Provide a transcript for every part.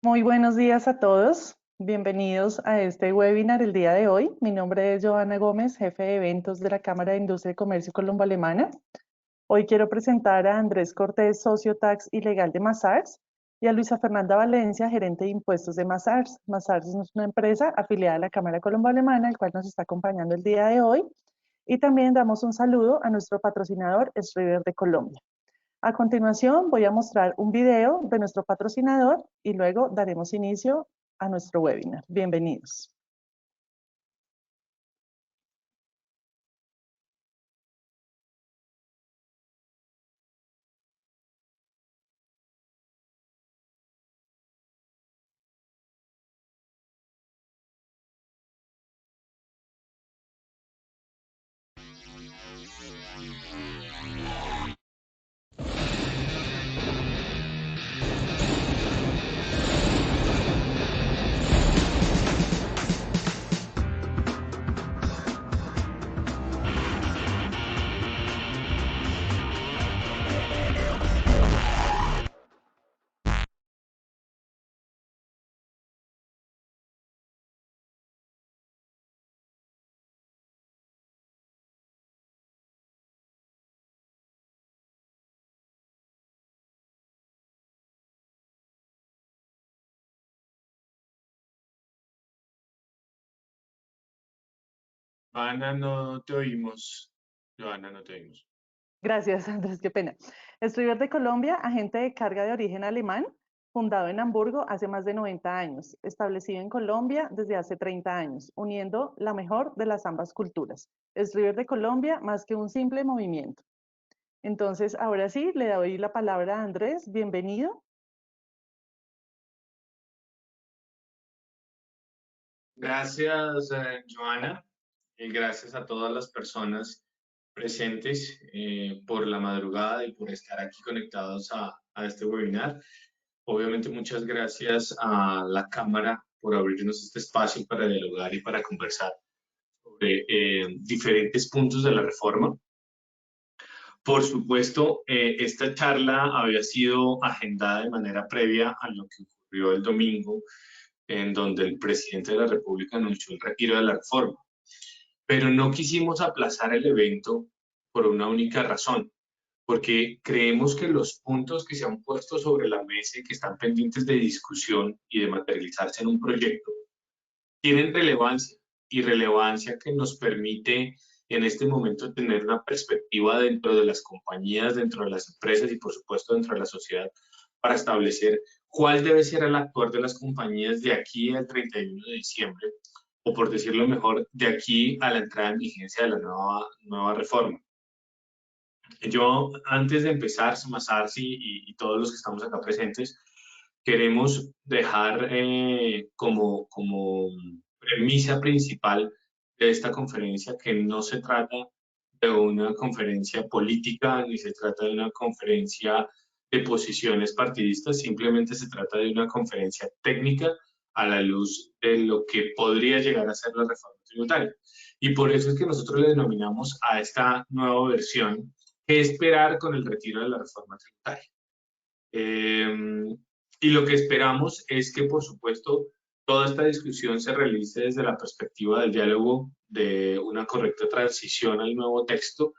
Muy buenos días a todos. Bienvenidos a este webinar el día de hoy. Mi nombre es Joana Gómez, jefe de eventos de la Cámara de Industria y Comercio Colombo-Alemana. Hoy quiero presentar a Andrés Cortés, socio tax y legal de Mazars, y a Luisa Fernanda Valencia, gerente de impuestos de Mazars. Mazars es una empresa afiliada a la Cámara Colombo-Alemana, el cual nos está acompañando el día de hoy. Y también damos un saludo a nuestro patrocinador, Striver de Colombia. A continuación voy a mostrar un video de nuestro patrocinador y luego daremos inicio a nuestro webinar. Bienvenidos. Joana, no te oímos. Joana, no te oímos. Gracias, Andrés, qué pena. Striver de Colombia, agente de carga de origen alemán, fundado en Hamburgo hace más de 90 años, establecido en Colombia desde hace 30 años, uniendo la mejor de las ambas culturas. Striver de Colombia, más que un simple movimiento. Entonces, ahora sí, le doy la palabra a Andrés. Bienvenido. Gracias, Joana, y gracias a todas las personas presentes por la madrugada y por estar aquí conectados a este webinar. Obviamente, muchas gracias a la Cámara por abrirnos este espacio para dialogar y para conversar sobre diferentes puntos de la reforma. Por supuesto, esta charla había sido agendada de manera previa a lo que ocurrió el domingo, en donde el presidente de la República anunció el retiro de la reforma. Pero no quisimos aplazar el evento por una única razón, porque creemos que los puntos que se han puesto sobre la mesa y que están pendientes de discusión y de materializarse en un proyecto tienen relevancia y relevancia que nos permite en este momento tener una perspectiva dentro de las compañías, dentro de las empresas y por supuesto dentro de la sociedad para establecer cuál debe ser el actuar de las compañías de aquí al 31 de diciembre o por decirlo mejor, de aquí a la entrada en vigencia de la nueva reforma. Yo, antes de empezar, Mazars y todos los que estamos acá presentes, queremos dejar como premisa principal de esta conferencia que no se trata de una conferencia política ni se trata de una conferencia de posiciones partidistas, simplemente se trata de una conferencia técnica a la luz de lo que podría llegar a ser la reforma tributaria. Y por eso es que nosotros le denominamos a esta nueva versión qué esperar con el retiro de la reforma tributaria. Y lo que esperamos es que, por supuesto, toda esta discusión se realice desde la perspectiva del diálogo, de una correcta transición al nuevo texto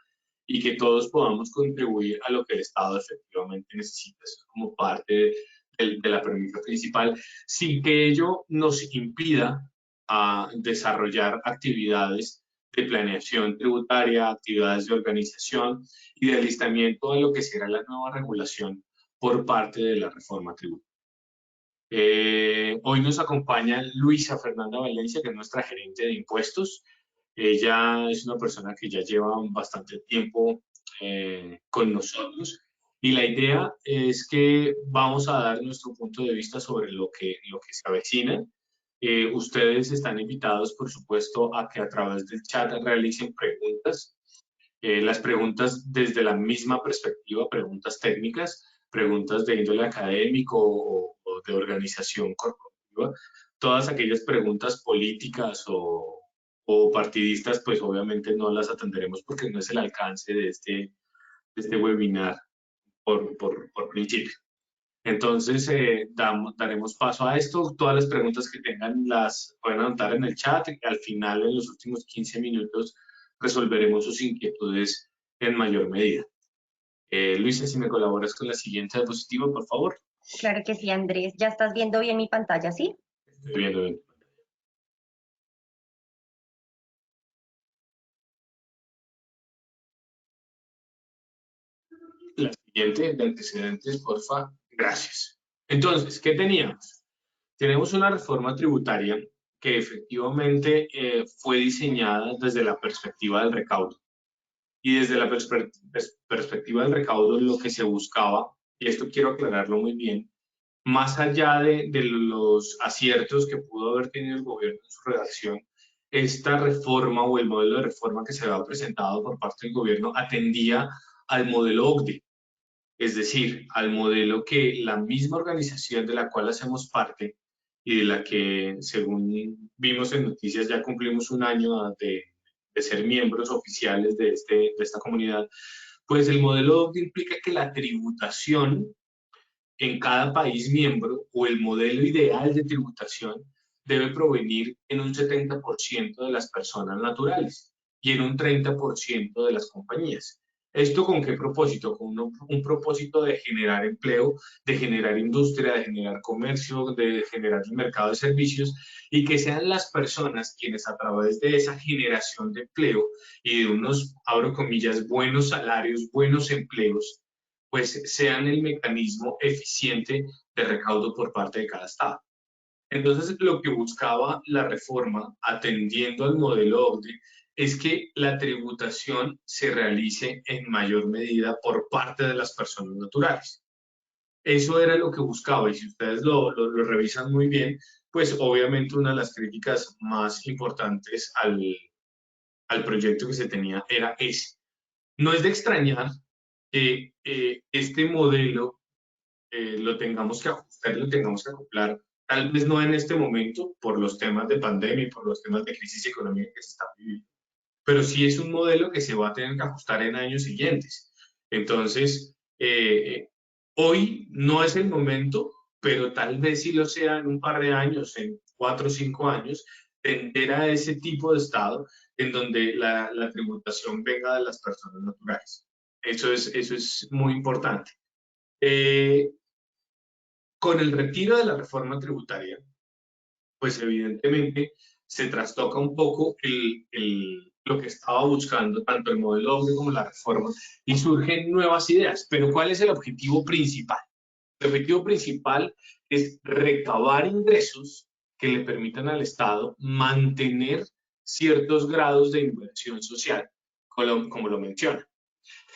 y que todos podamos contribuir a lo que el Estado efectivamente necesita. Eso es como parte de la premisa principal, sin que ello nos impida a desarrollar actividades de planeación tributaria, actividades de organización y de alistamiento de lo que será la nueva regulación por parte de la reforma tributaria. Hoy nos acompaña Luisa Fernanda Valencia, que es nuestra gerente de impuestos. Ella es una persona que ya lleva bastante tiempo con nosotros y la idea es que vamos a dar nuestro punto de vista sobre lo que se avecina. Ustedes están invitados, por supuesto, a que a través del chat realicen preguntas. Las preguntas desde la misma perspectiva, preguntas técnicas, preguntas de índole académico o de organización corporativa, todas aquellas preguntas políticas o partidistas, pues obviamente no las atenderemos porque no es el alcance de este webinar por principio. Entonces, daremos paso a esto. Todas las preguntas que tengan las pueden anotar en el chat y al final, en los últimos 15 minutos, resolveremos sus inquietudes en mayor medida. Luisa, si me colaboras con la siguiente diapositiva, por favor. Claro que sí, Andrés. ¿Ya estás viendo bien mi pantalla, sí? Estoy viendo bien. La siguiente de antecedentes, porfa. Gracias. Entonces, ¿qué teníamos? Tenemos una reforma tributaria que efectivamente fue diseñada desde la perspectiva del recaudo. Y desde la perspectiva del recaudo, lo que se buscaba, y esto quiero aclararlo muy bien, más allá de los aciertos que pudo haber tenido el gobierno en su redacción, esta reforma o el modelo de reforma que se había presentado por parte del gobierno atendía al modelo OCDE, es decir, al modelo que la misma organización de la cual hacemos parte y de la que, según vimos en noticias, ya cumplimos un año de ser miembros oficiales de esta comunidad, pues el modelo OCDE implica que la tributación en cada país miembro o el modelo ideal de tributación debe provenir en un 70% de las personas naturales y en un 30% de las compañías. ¿Esto con qué propósito? Con un propósito de generar empleo, de generar industria, de generar comercio, de generar el mercado de servicios y que sean las personas quienes a través de esa generación de empleo y de unos, abro comillas, buenos salarios, buenos empleos, pues sean el mecanismo eficiente de recaudo por parte de cada estado. Entonces, lo que buscaba la reforma, atendiendo al modelo OCDE, es que la tributación se realice en mayor medida por parte de las personas naturales. Eso era lo que buscaba, y si ustedes lo revisan muy bien, pues obviamente una de las críticas más importantes al proyecto que se tenía era ese. No es de extrañar que este modelo lo tengamos que ajustar, lo tengamos que acoplar, tal vez no en este momento por los temas de pandemia y por los temas de crisis económica que se están viviendo, pero sí es un modelo que se va a tener que ajustar en años siguientes. Entonces, hoy no es el momento, pero tal vez sí lo sea en un par de años, en 4 o 5 años, tender a ese tipo de estado en donde la tributación venga de las personas naturales. Eso es muy importante. Con el retiro de la reforma tributaria, pues evidentemente se trastoca un poco lo que estaba buscando tanto el modelo OCDE como la reforma y surgen nuevas ideas. Pero ¿cuál es el objetivo principal? El objetivo principal es recabar ingresos que le permitan al Estado mantener ciertos grados de inversión social, como lo menciona.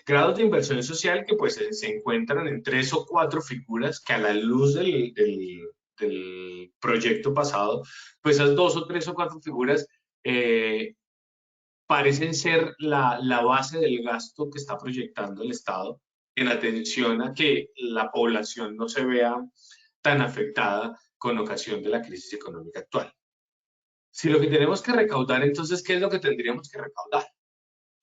Grados de inversión social que pues se encuentran en 3 o 4 figuras que a la luz del proyecto pasado, pues esas 2 o 3 o 4 figuras parecen ser la base del gasto que está proyectando el Estado en atención a que la población no se vea tan afectada con ocasión de la crisis económica actual. Si lo que tenemos que recaudar, entonces, ¿qué es lo que tendríamos que recaudar?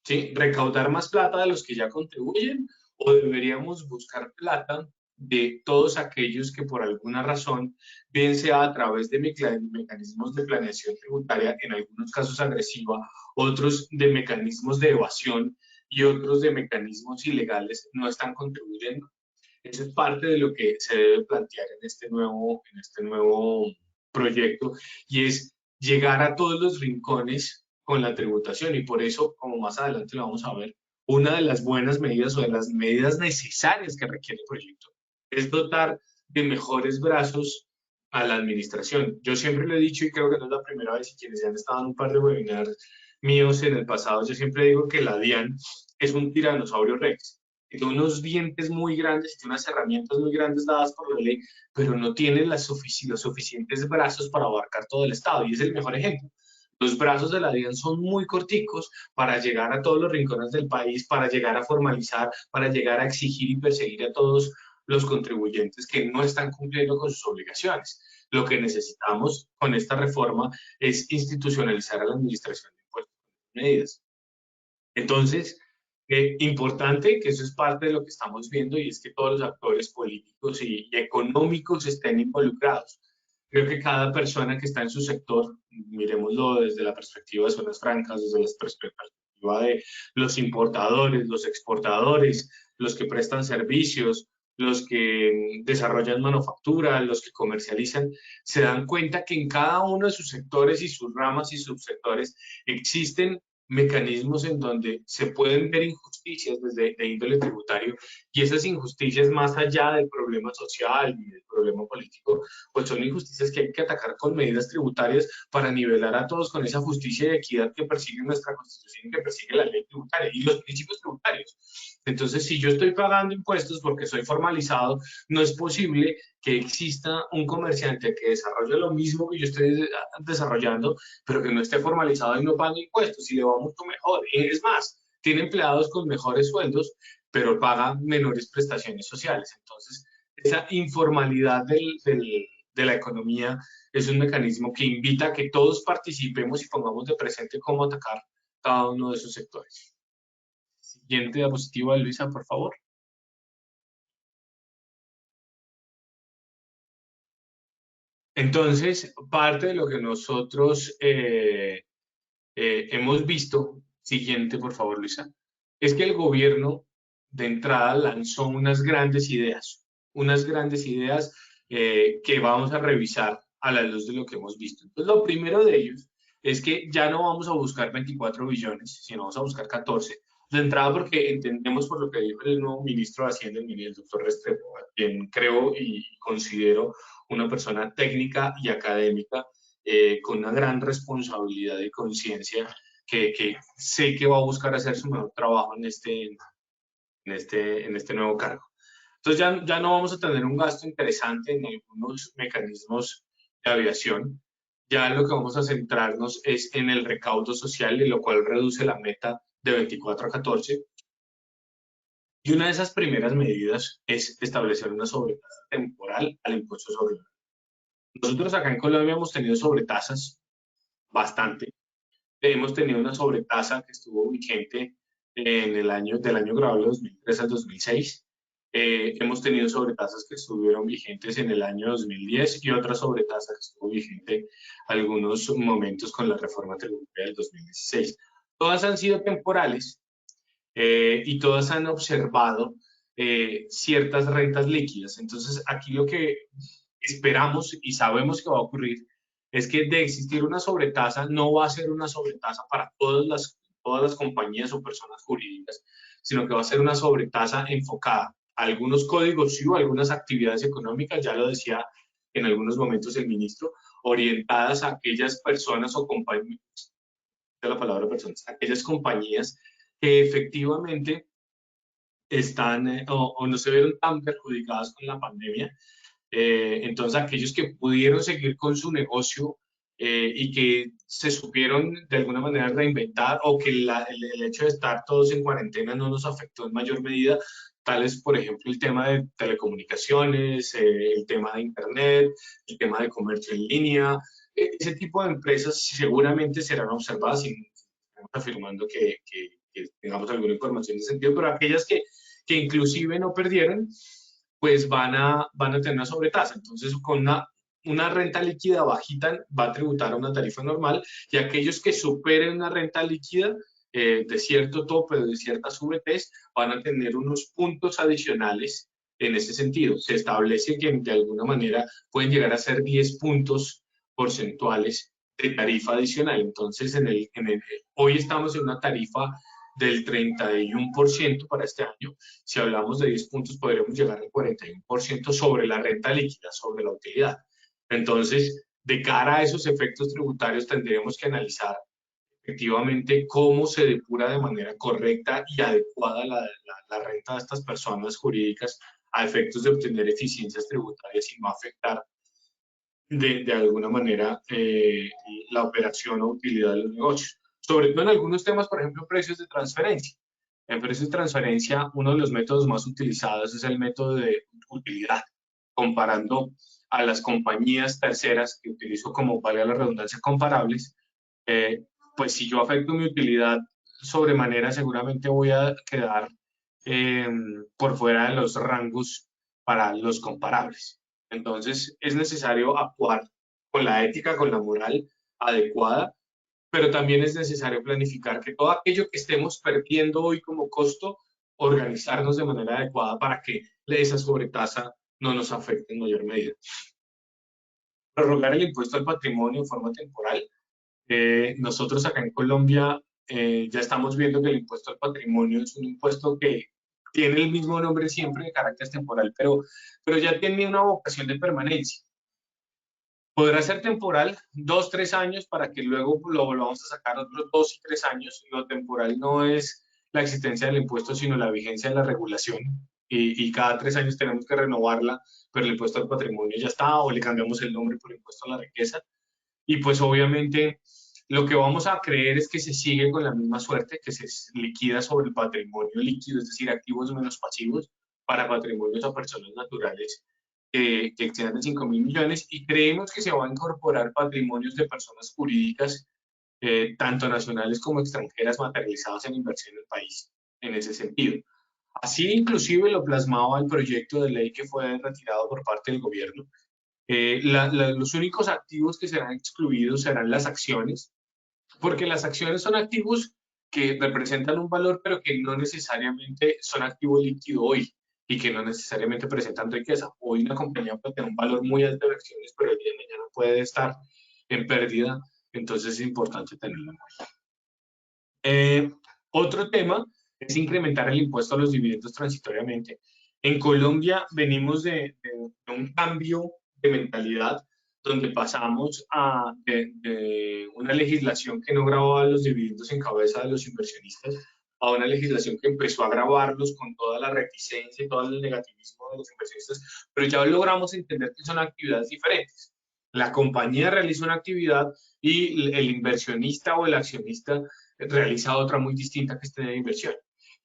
¿Sí? ¿Recaudar más plata de los que ya contribuyen o deberíamos buscar plata de todos aquellos que por alguna razón, bien sea a través de mecanismos de planeación tributaria, en algunos casos agresiva, otros de mecanismos de evasión y otros de mecanismos ilegales, no están contribuyendo? Eso es parte de lo que se debe plantear en este nuevo proyecto, y es llegar a todos los rincones con la tributación. Y por eso, como más adelante lo vamos a ver, una de las buenas medidas o de las medidas necesarias que requiere el proyecto es dotar de mejores brazos a la administración. Yo siempre lo he dicho y creo que no es la primera vez, y quienes ya han estado en un par de webinars míos en el pasado, yo siempre digo que la DIAN es un tiranosaurio rex. Tiene unos dientes muy grandes y tiene unas herramientas muy grandes dadas por la ley, pero no tiene los suficientes brazos para abarcar todo el Estado. Y es el mejor ejemplo. Los brazos de la DIAN son muy corticos para llegar a todos los rincones del país, para llegar a formalizar, para llegar a exigir y perseguir a todos los contribuyentes que no están cumpliendo con sus obligaciones. Lo que necesitamos con esta reforma es institucionalizar a la administración de impuestos con medidas. Entonces, Importante, que eso es parte de lo que estamos viendo, y es que todos los actores políticos y económicos estén involucrados. Creo que cada persona que está en su sector, miremoslo desde la perspectiva de zonas francas, desde la perspectiva de los importadores, los exportadores, los que prestan servicios, los que desarrollan manufactura, los que comercializan, se dan cuenta que en cada uno de sus sectores y sus ramas y subsectores existen mecanismos en donde se pueden ver injusticias desde de índole tributario, y esas injusticias, más allá del problema social y del problema político, pues son injusticias que hay que atacar con medidas tributarias para nivelar a todos con esa justicia y equidad que persigue nuestra Constitución y que persigue la ley tributaria y los principios tributarios. Entonces, si yo estoy pagando impuestos porque soy formalizado, no es posible que exista un comerciante que desarrolle lo mismo que yo estoy desarrollando, pero que no esté formalizado y no pague impuestos, y le va mucho mejor. Es más, tiene empleados con mejores sueldos, pero paga menores prestaciones sociales. Entonces, esa informalidad de la economía es un mecanismo que invita a que todos participemos y pongamos de presente cómo atacar cada uno de esos sectores. Siguiente diapositiva, Luisa, por favor. Entonces, parte de lo que nosotros hemos visto, siguiente por favor Luisa, es que el gobierno de entrada lanzó unas grandes ideas que vamos a revisar a la luz de lo que hemos visto. Entonces, lo primero de ellos es que ya no vamos a buscar 24 billones, sino vamos a buscar 14. De entrada, porque entendemos, por lo que dijo el nuevo ministro de Hacienda, el doctor Restrepo, a quien creo y considero una persona técnica y académica, con una gran responsabilidad y conciencia, que sé que va a buscar hacer su mejor trabajo en este nuevo cargo. Entonces ya no vamos a tener un gasto interesante en algunos mecanismos de aviación. Ya lo que vamos a centrarnos es en el recaudo social, y lo cual reduce la meta de 24 a 14. Y una de esas primeras medidas es establecer una sobretasa temporal al impuesto sobre la renta. Nosotros acá en Colombia hemos tenido sobretasas bastante. Hemos tenido una sobretasa que estuvo vigente del año grabable 2003 al 2006. Hemos tenido sobretasas que estuvieron vigentes en el año 2010 y otra sobretasa que estuvo vigente algunos momentos con la reforma tributaria del 2016. Todas han sido temporales, y todas han observado ciertas rentas líquidas. Entonces, aquí lo que esperamos y sabemos que va a ocurrir es que, de existir una sobretasa, no va a ser una sobretasa para todas las compañías o personas jurídicas, sino que va a ser una sobretasa enfocada a algunos códigos o algunas actividades económicas, ya lo decía en algunos momentos el ministro, orientadas a aquellas personas o compañías, de la palabra personas, aquellas compañías que efectivamente están o no se vieron tan perjudicadas con la pandemia. Entonces, aquellos que pudieron seguir con su negocio, y que se supieron de alguna manera reinventar, o que el hecho de estar todos en cuarentena no nos afectó en mayor medida, tales, por ejemplo, el tema de telecomunicaciones, el tema de Internet, el tema de comercio en línea. Ese tipo de empresas seguramente serán observadas, y estamos afirmando que tengamos alguna información en ese sentido, pero aquellas que inclusive no perdieron, pues van a tener una sobretasa. Entonces, con una renta líquida bajita va a tributar a una tarifa normal, y aquellos que superen una renta líquida de cierto tope, de ciertas VTs, van a tener unos puntos adicionales en ese sentido. Se establece que de alguna manera pueden llegar a ser 10 puntos porcentuales de tarifa adicional. Entonces, hoy estamos en una tarifa del 31% para este año. Si hablamos de 10 puntos, podríamos llegar al 41% sobre la renta líquida, sobre la utilidad. Entonces, de cara a esos efectos tributarios, tendremos que analizar efectivamente cómo se depura de manera correcta y adecuada la renta de estas personas jurídicas, a efectos de obtener eficiencias tributarias y no afectar de alguna manera la operación o utilidad de los negocios. Sobre todo en algunos temas, por ejemplo, precios de transferencia. En precios de transferencia, uno de los métodos más utilizados es el método de utilidad, comparando a las compañías terceras, que utilizo como, valga la redundancia, comparables. Pues si yo afecto mi utilidad sobremanera seguramente voy a quedar por fuera de los rangos para los comparables. Entonces es necesario actuar con la ética, con la moral adecuada, pero también es necesario planificar que todo aquello que estemos perdiendo hoy como costo, organizarnos de manera adecuada para que esa sobretasa no nos afecte en mayor medida. Prorrogar el impuesto al patrimonio en forma temporal. Nosotros acá en Colombia ya estamos viendo que el impuesto al patrimonio es un impuesto que tiene el mismo nombre siempre de carácter temporal, pero ya tiene una vocación de permanencia. Podrá ser temporal 2, 3 años para que luego lo volvamos a sacar otros 2 y 3 años. Lo temporal no es la existencia del impuesto, sino la vigencia de la regulación. Y cada 3 años tenemos que renovarla, pero el impuesto al patrimonio ya está, o le cambiamos el nombre por impuesto a la riqueza. Y pues obviamente lo que vamos a creer es que se sigue con la misma suerte, que se liquida sobre el patrimonio líquido, es decir, activos menos pasivos para patrimonios a personas naturales que excedan de 5.000 millones, y creemos que se va a incorporar patrimonios de personas jurídicas, tanto nacionales como extranjeras, materializadas en inversión en el país, en ese sentido. Así inclusive lo plasmaba el proyecto de ley que fue retirado por parte del gobierno. Los únicos activos que serán excluidos serán las acciones, porque las acciones son activos que representan un valor, pero que no necesariamente son activo líquido hoy y que no necesariamente presentan riqueza. Hoy una compañía puede tener un valor muy alto de acciones, pero el día de mañana puede estar en pérdida, entonces es importante tenerlo en cuenta. Otro tema es incrementar el impuesto a los dividendos transitoriamente. En Colombia venimos de un cambio de mentalidad donde pasamos de una legislación que no grababa los dividendos en cabeza de los inversionistas a una legislación que empezó a grabarlos con toda la reticencia y todo el negativismo de los inversionistas, pero ya logramos entender que son actividades diferentes. La compañía realiza una actividad y el inversionista o el accionista realiza otra muy distinta, que es tener inversión.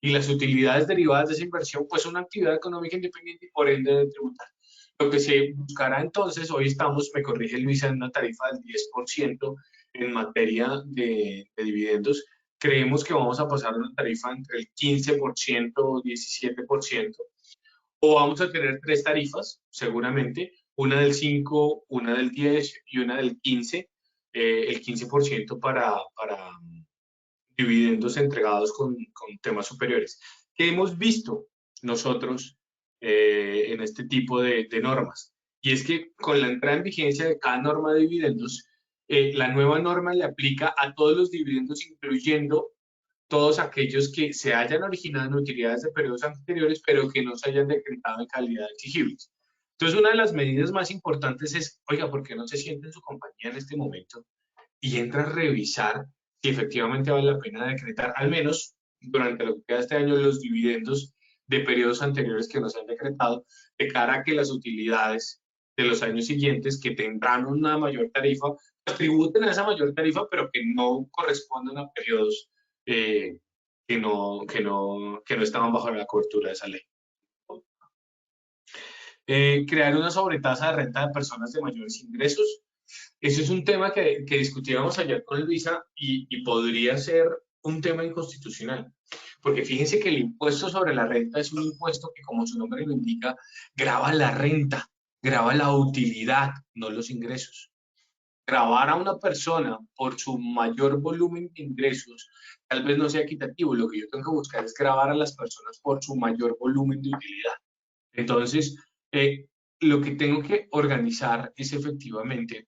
Y las utilidades derivadas de esa inversión, pues son una actividad económica independiente y por ende de tributar. Lo que se buscará entonces, hoy estamos, me corrige Luisa, en una tarifa del 10% en materia de dividendos. Creemos que vamos a pasar a una tarifa entre el 15% o 17%, o vamos a tener 3 tarifas, seguramente, una del 5, una del 10 y una del 15, el 15% para dividendos entregados con temas superiores. ¿Qué hemos visto nosotros en este tipo de normas? Y es que con la entrada en vigencia de cada norma de dividendos, la nueva norma le aplica a todos los dividendos, incluyendo todos aquellos que se hayan originado en utilidades de periodos anteriores, pero que no se hayan decretado en calidad de exigibles. Entonces, una de las medidas más importantes es, oiga, ¿por qué no se siente en su compañía en este momento y entra a revisar si efectivamente vale la pena decretar, al menos durante lo que queda este año, los dividendos de periodos anteriores que no se han decretado, de cara a que las utilidades de los años siguientes, que tendrán una mayor tarifa, pues tributen a esa mayor tarifa, pero que no corresponden a periodos que no estaban bajo la cobertura de esa ley. Crear una sobretasa de renta de personas de mayores ingresos. Ese es un tema que discutíamos ayer con Luisa y podría ser un tema inconstitucional, porque fíjense que el impuesto sobre la renta es un impuesto que, como su nombre lo indica, grava la renta, grava la utilidad, no los ingresos. Gravar a una persona por su mayor volumen de ingresos tal vez no sea equitativo. Lo que yo tengo que buscar es gravar a las personas por su mayor volumen de utilidad. Entonces, lo que tengo que organizar es efectivamente,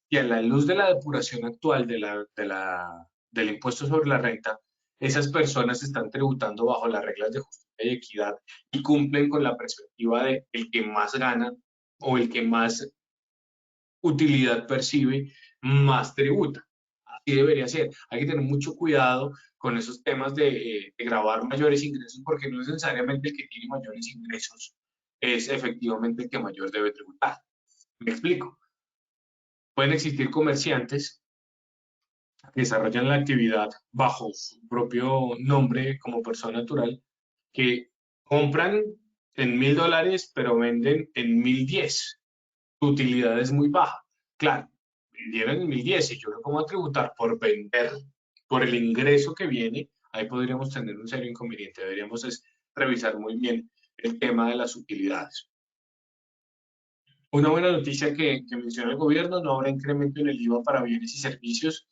y a la luz de la depuración actual del impuesto sobre la renta, esas personas están tributando bajo las reglas de justicia y equidad y cumplen con la perspectiva de el que más gana o el que más utilidad percibe, más tributa. Así debería ser. Hay que tener mucho cuidado con esos temas de gravar mayores ingresos, porque no es necesariamente el que tiene mayores ingresos es efectivamente el que mayor debe tributar. Me explico. Pueden existir comerciantes que desarrollan la actividad bajo su propio nombre como persona natural, que compran en $1.000, pero venden en 1.010. Su utilidad es muy baja. Claro, vendieron en 1.010 y yo lo pongo a tributar por vender, por el ingreso que viene, ahí podríamos tener un serio inconveniente. Deberíamos revisar muy bien el tema de las utilidades. Una buena noticia que menciona el gobierno: no habrá incremento en el IVA para bienes y servicios,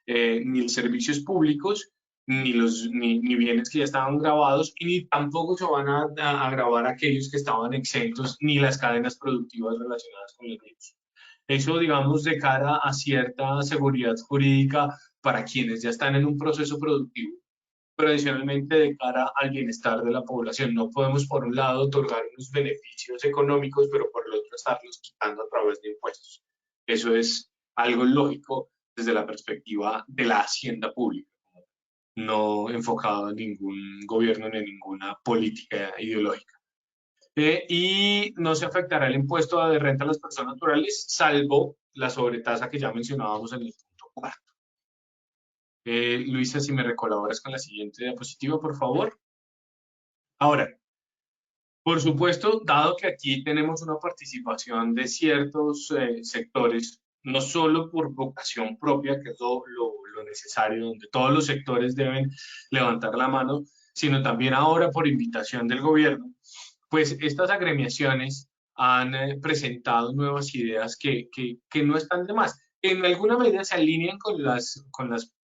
ni servicios públicos, ni bienes que ya estaban grabados, y ni tampoco se van a grabar aquellos que estaban exentos, ni las cadenas productivas relacionadas con los mismos. Eso, digamos, de cara a cierta seguridad jurídica para quienes ya están en un proceso productivo, pero adicionalmente de cara al bienestar de la población. No podemos, por un lado, otorgar unos beneficios económicos, pero por el otro estarlos quitando a través de impuestos. Eso es algo lógico desde la perspectiva de la hacienda pública, no enfocado en ningún gobierno ni en ninguna política ideológica. Y no se afectará el impuesto de renta a las personas naturales, salvo la sobretasa que ya mencionábamos en el punto 4. Luisa, si me colaboras con la siguiente diapositiva, por favor. Ahora, por supuesto, dado que aquí tenemos una participación de ciertos sectores, no solo por vocación propia, que es lo necesario, donde todos los sectores deben levantar la mano, sino también ahora por invitación del gobierno, pues estas agremiaciones han presentado nuevas ideas que no están de más. En alguna medida se alinean con las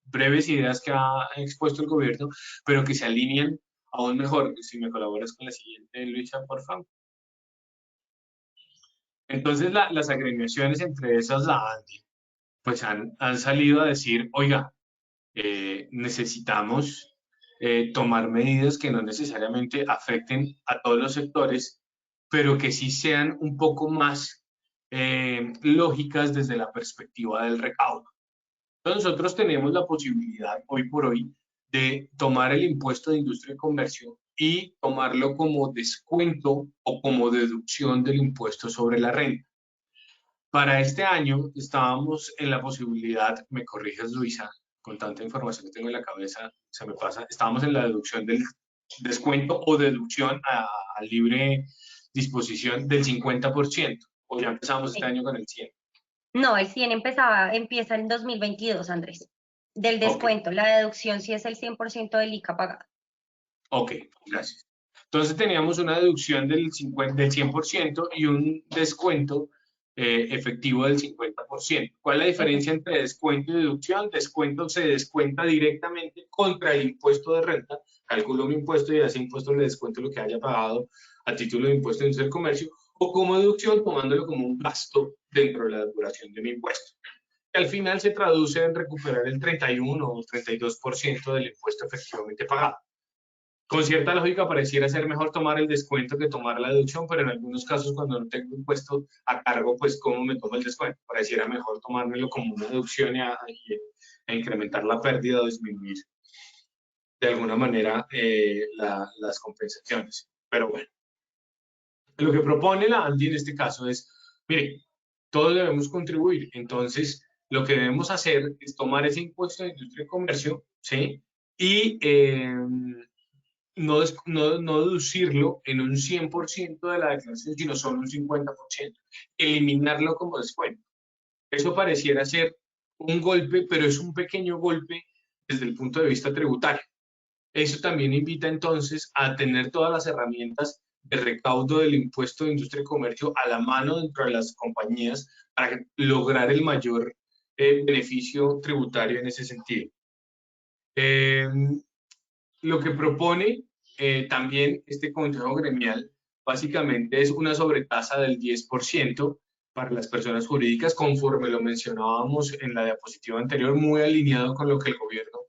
breves ideas que ha expuesto el gobierno, pero que se alinean aún mejor. Si me colaboras con la siguiente, Luisa, por favor. Entonces, las agremiaciones, entre esas la ANDI, pues han salido a decir: oiga, necesitamos tomar medidas que no necesariamente afecten a todos los sectores, pero que sí sean un poco más lógicas desde la perspectiva del recaudo. Entonces, nosotros tenemos la posibilidad hoy por hoy de tomar el impuesto de industria y comercio y tomarlo como descuento o como deducción del impuesto sobre la renta. Para este año estábamos en la posibilidad, me corriges, Luisa, con tanta información que tengo en la cabeza, se me pasa, estábamos en la deducción del descuento o deducción a libre disposición del 50%, o ya empezamos este año con el 100%. No, el 100 empieza en 2022, Andrés. Del descuento, okay. La deducción sí es el 100% del ICA pagado. Ok, gracias. Entonces teníamos una deducción del 100% y un descuento efectivo del 50%. ¿Cuál es la diferencia entre descuento y deducción? Descuento se descuenta directamente contra el impuesto de renta, calculo un impuesto y a ese impuesto le descuento lo que haya pagado a título de impuesto de industria del comercio, o como deducción tomándolo como un gasto dentro de la duración de mi impuesto. Que al final se traduce en recuperar el 31 o 32% del impuesto efectivamente pagado. Con cierta lógica pareciera ser mejor tomar el descuento que tomar la deducción, pero en algunos casos cuando no tengo impuesto a cargo, pues ¿cómo me tomo el descuento? Pareciera mejor tomármelo como una deducción y incrementar la pérdida o disminuir de alguna manera las compensaciones. Pero bueno, lo que propone la ANDI en este caso es, mire, todos debemos contribuir, entonces lo que debemos hacer es tomar ese impuesto de industria y comercio, ¿sí? Y no deducirlo en un 100% de la declaración, sino solo un 50%. Eliminarlo como descuento. Eso pareciera ser un golpe, pero es un pequeño golpe desde el punto de vista tributario. Eso también invita entonces a tener todas las herramientas de recaudo del impuesto de industria y comercio a la mano dentro de las compañías para lograr el mayor beneficio tributario en ese sentido. Lo que propone también este consejo gremial básicamente es una sobretasa del 10% para las personas jurídicas, conforme lo mencionábamos en la diapositiva anterior, muy alineado con lo que el gobierno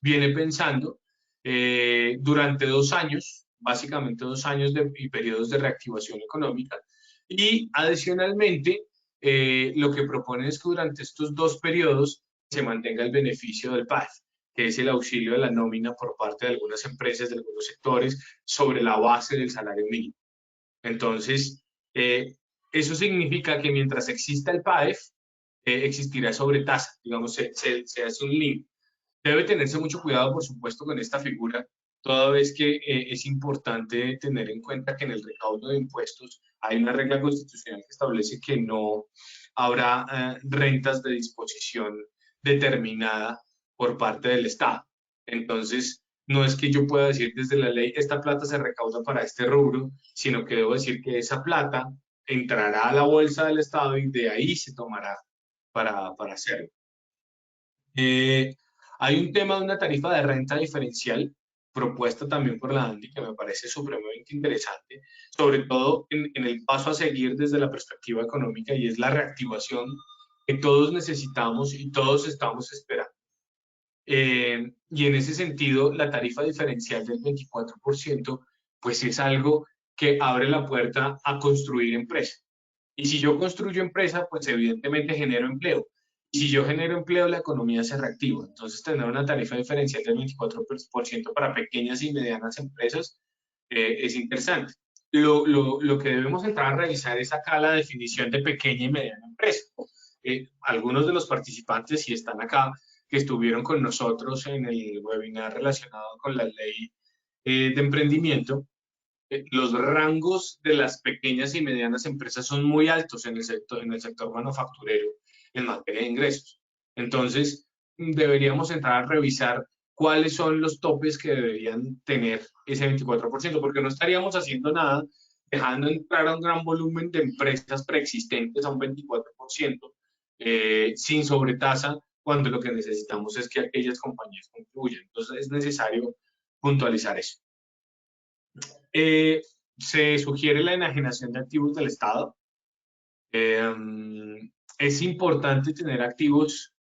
viene pensando durante 2 años, básicamente 2 años y periodos de reactivación económica. Y adicionalmente, lo que propone es que durante estos 2 periodos se mantenga el beneficio del PAEF, que es el auxilio de la nómina por parte de algunas empresas, de algunos sectores, sobre la base del salario mínimo. Entonces, eso significa que mientras exista el PAEF, existirá sobretasa, digamos, se hace un link. Debe tenerse mucho cuidado, por supuesto, con esta figura, toda vez que es importante tener en cuenta que en el recaudo de impuestos hay una regla constitucional que establece que no habrá rentas de disposición determinada por parte del Estado. Entonces, no es que yo pueda decir desde la ley, esta plata se recauda para este rubro, sino que debo decir que esa plata entrará a la bolsa del Estado y de ahí se tomará para hacerlo. Hay un tema de una tarifa de renta diferencial propuesta también por la ANDI que me parece supremamente interesante, sobre todo en el paso a seguir desde la perspectiva económica, y es la reactivación que todos necesitamos y todos estamos esperando. Y en ese sentido, la tarifa diferencial del 24%, pues es algo que abre la puerta a construir empresa. Y si yo construyo empresa, pues evidentemente genero empleo. Y si yo genero empleo, la economía se reactiva. Entonces, tener una tarifa diferencial del 24% para pequeñas y medianas empresas es interesante. Lo que debemos entrar a revisar es acá la definición de pequeña y mediana empresa. Algunos de los participantes, si están acá, que estuvieron con nosotros en el webinar relacionado con la ley de emprendimiento, los rangos de las pequeñas y medianas empresas son muy altos en el sector manufacturero en materia de ingresos. Entonces, deberíamos entrar a revisar cuáles son los topes que deberían tener ese 24%, porque no estaríamos haciendo nada dejando entrar a un gran volumen de empresas preexistentes a un 24%, sin sobretasa, cuando lo que necesitamos es que aquellas compañías contribuyan. Entonces, es necesario puntualizar eso. Se sugiere la enajenación de activos del Estado. Es importante tener activos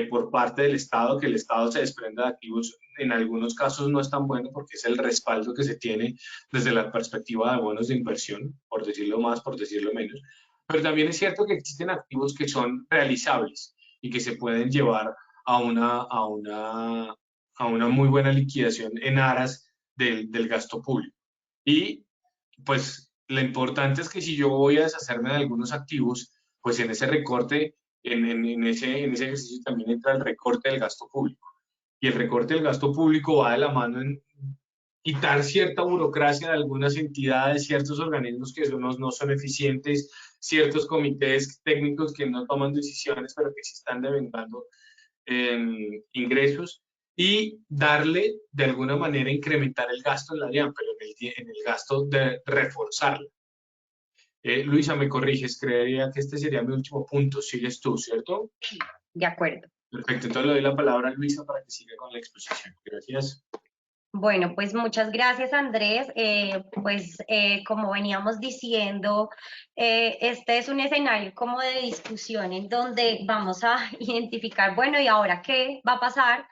por parte del Estado, que el Estado se desprenda de activos. En algunos casos no es tan bueno porque es el respaldo que se tiene desde la perspectiva de bonos de inversión, por decirlo más, por decirlo menos. Pero también es cierto que existen activos que son realizables y que se pueden llevar a una muy buena liquidación en aras del gasto público. Y pues lo importante es que si yo voy a deshacerme de algunos activos, pues en ese recorte, en ese ejercicio también entra el recorte del gasto público. Y el recorte del gasto público va de la mano en quitar cierta burocracia de algunas entidades, ciertos organismos que no son eficientes, ciertos comités técnicos que no toman decisiones, pero que sí están devengando ingresos, y darle de alguna manera incrementar el gasto en la DIAN, pero en el gasto de reforzarla. Luisa, me corriges, creería que este sería mi último punto. Sigues tú, ¿cierto? De acuerdo. Perfecto, entonces le doy la palabra a Luisa para que siga con la exposición. Gracias. Bueno, pues muchas gracias, Andrés. Como veníamos diciendo, este es un escenario como de discusión en donde vamos a identificar, bueno, ¿y ahora qué va a pasar?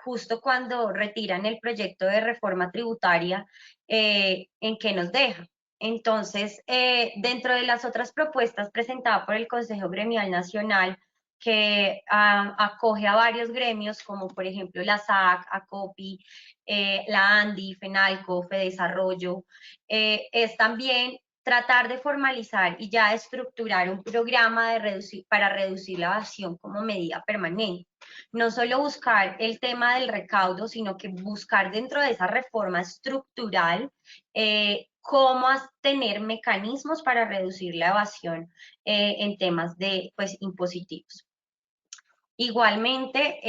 Justo cuando retiran el proyecto de reforma tributaria, ¿en qué nos deja? Entonces, dentro de las otras propuestas presentadas por el Consejo Gremial Nacional, que acoge a varios gremios, como por ejemplo la SAC, ACOPI, la ANDI, FENALCO, FEDESarrollo, es también tratar de formalizar y ya estructurar un programa para reducir la evasión como medida permanente. No solo buscar el tema del recaudo, sino que buscar dentro de esa reforma estructural cómo tener mecanismos para reducir la evasión en temas de impositivos. Igualmente,